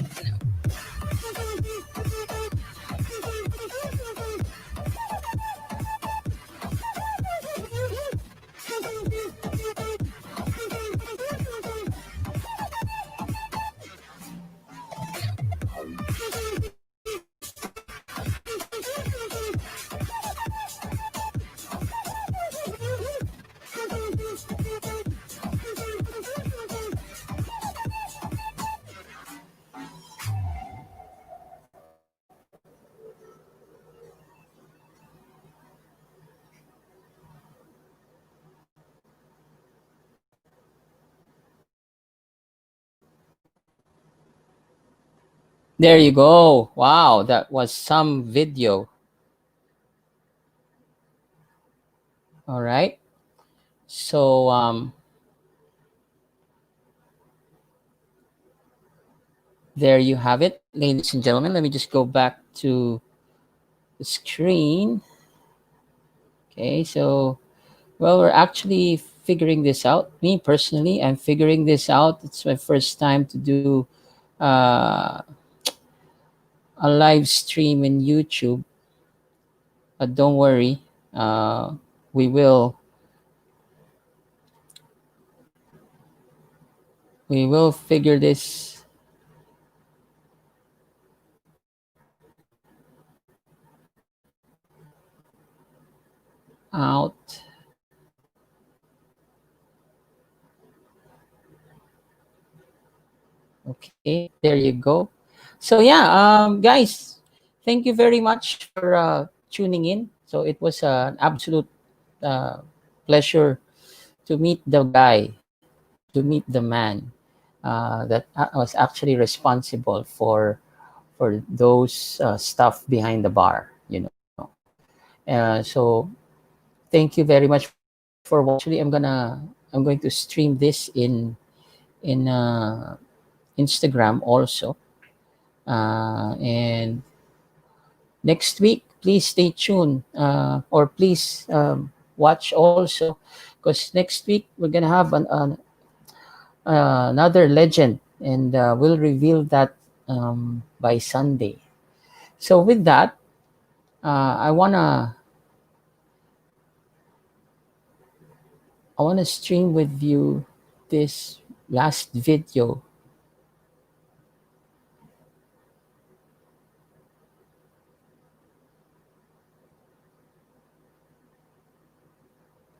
S1: There you go. Wow, that was some video. All right. So there you have it, ladies and gentlemen. Let me just go back to the screen. Okay, so well, we're actually figuring this out. Me personally, I'm figuring this out. It's my first time to do uh, a live stream in YouTube. But don't worry, uh, we will figure this out. Okay, there you go. So yeah, guys, thank you very much for tuning in. So it was an absolute uh, pleasure to meet the guy, to meet the man that was actually responsible for those stuff behind the bar. So thank you very much for watching. Actually, I'm going to stream this in Instagram also. And next week, please stay tuned, or please watch also, because next week we're gonna have another legend, and we'll reveal that by Sunday. So with that, I wanna stream with you this last video.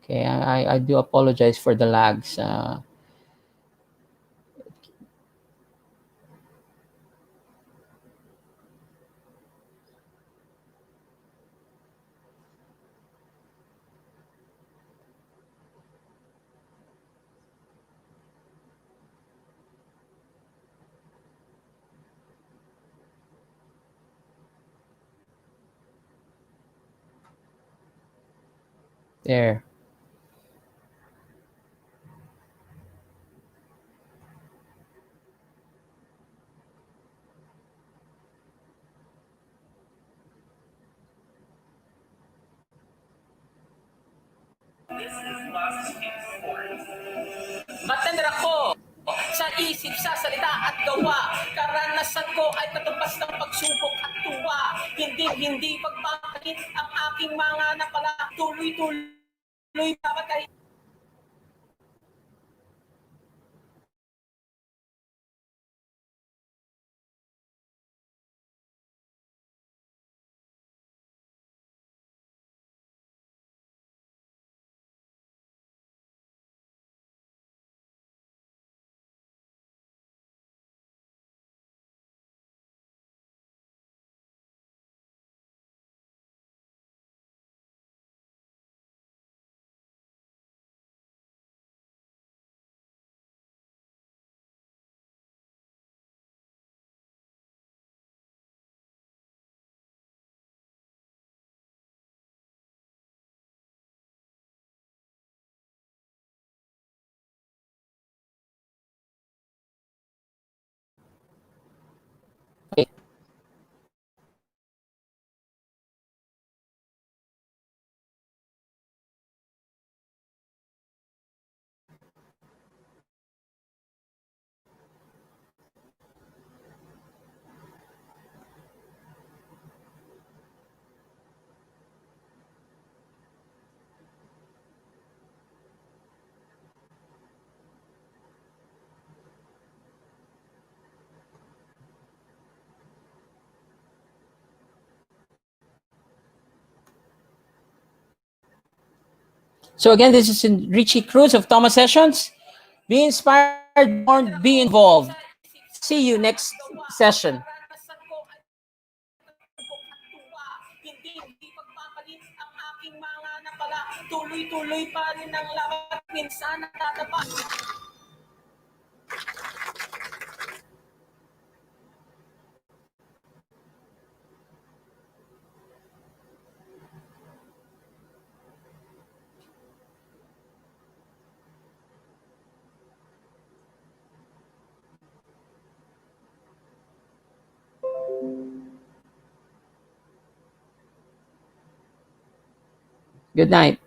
S1: Okay, I do apologize for the lags. There. Matandra ko sa isip, sa salita at gawa. Karanasan ko ay katumbas ng pagsubok at tuwa. Hindi pagpapalit ang aking mga napala. Tuloy-tuloy papatay. Okay. So again, this is Richie Cruz of Toma Sessions. Be inspired, be informed, be involved. See you next session. Hindi pagpapalit ang aking mga napala. Tuloy-tuloy pa rin ang laban. Minsan natatapat. Good night.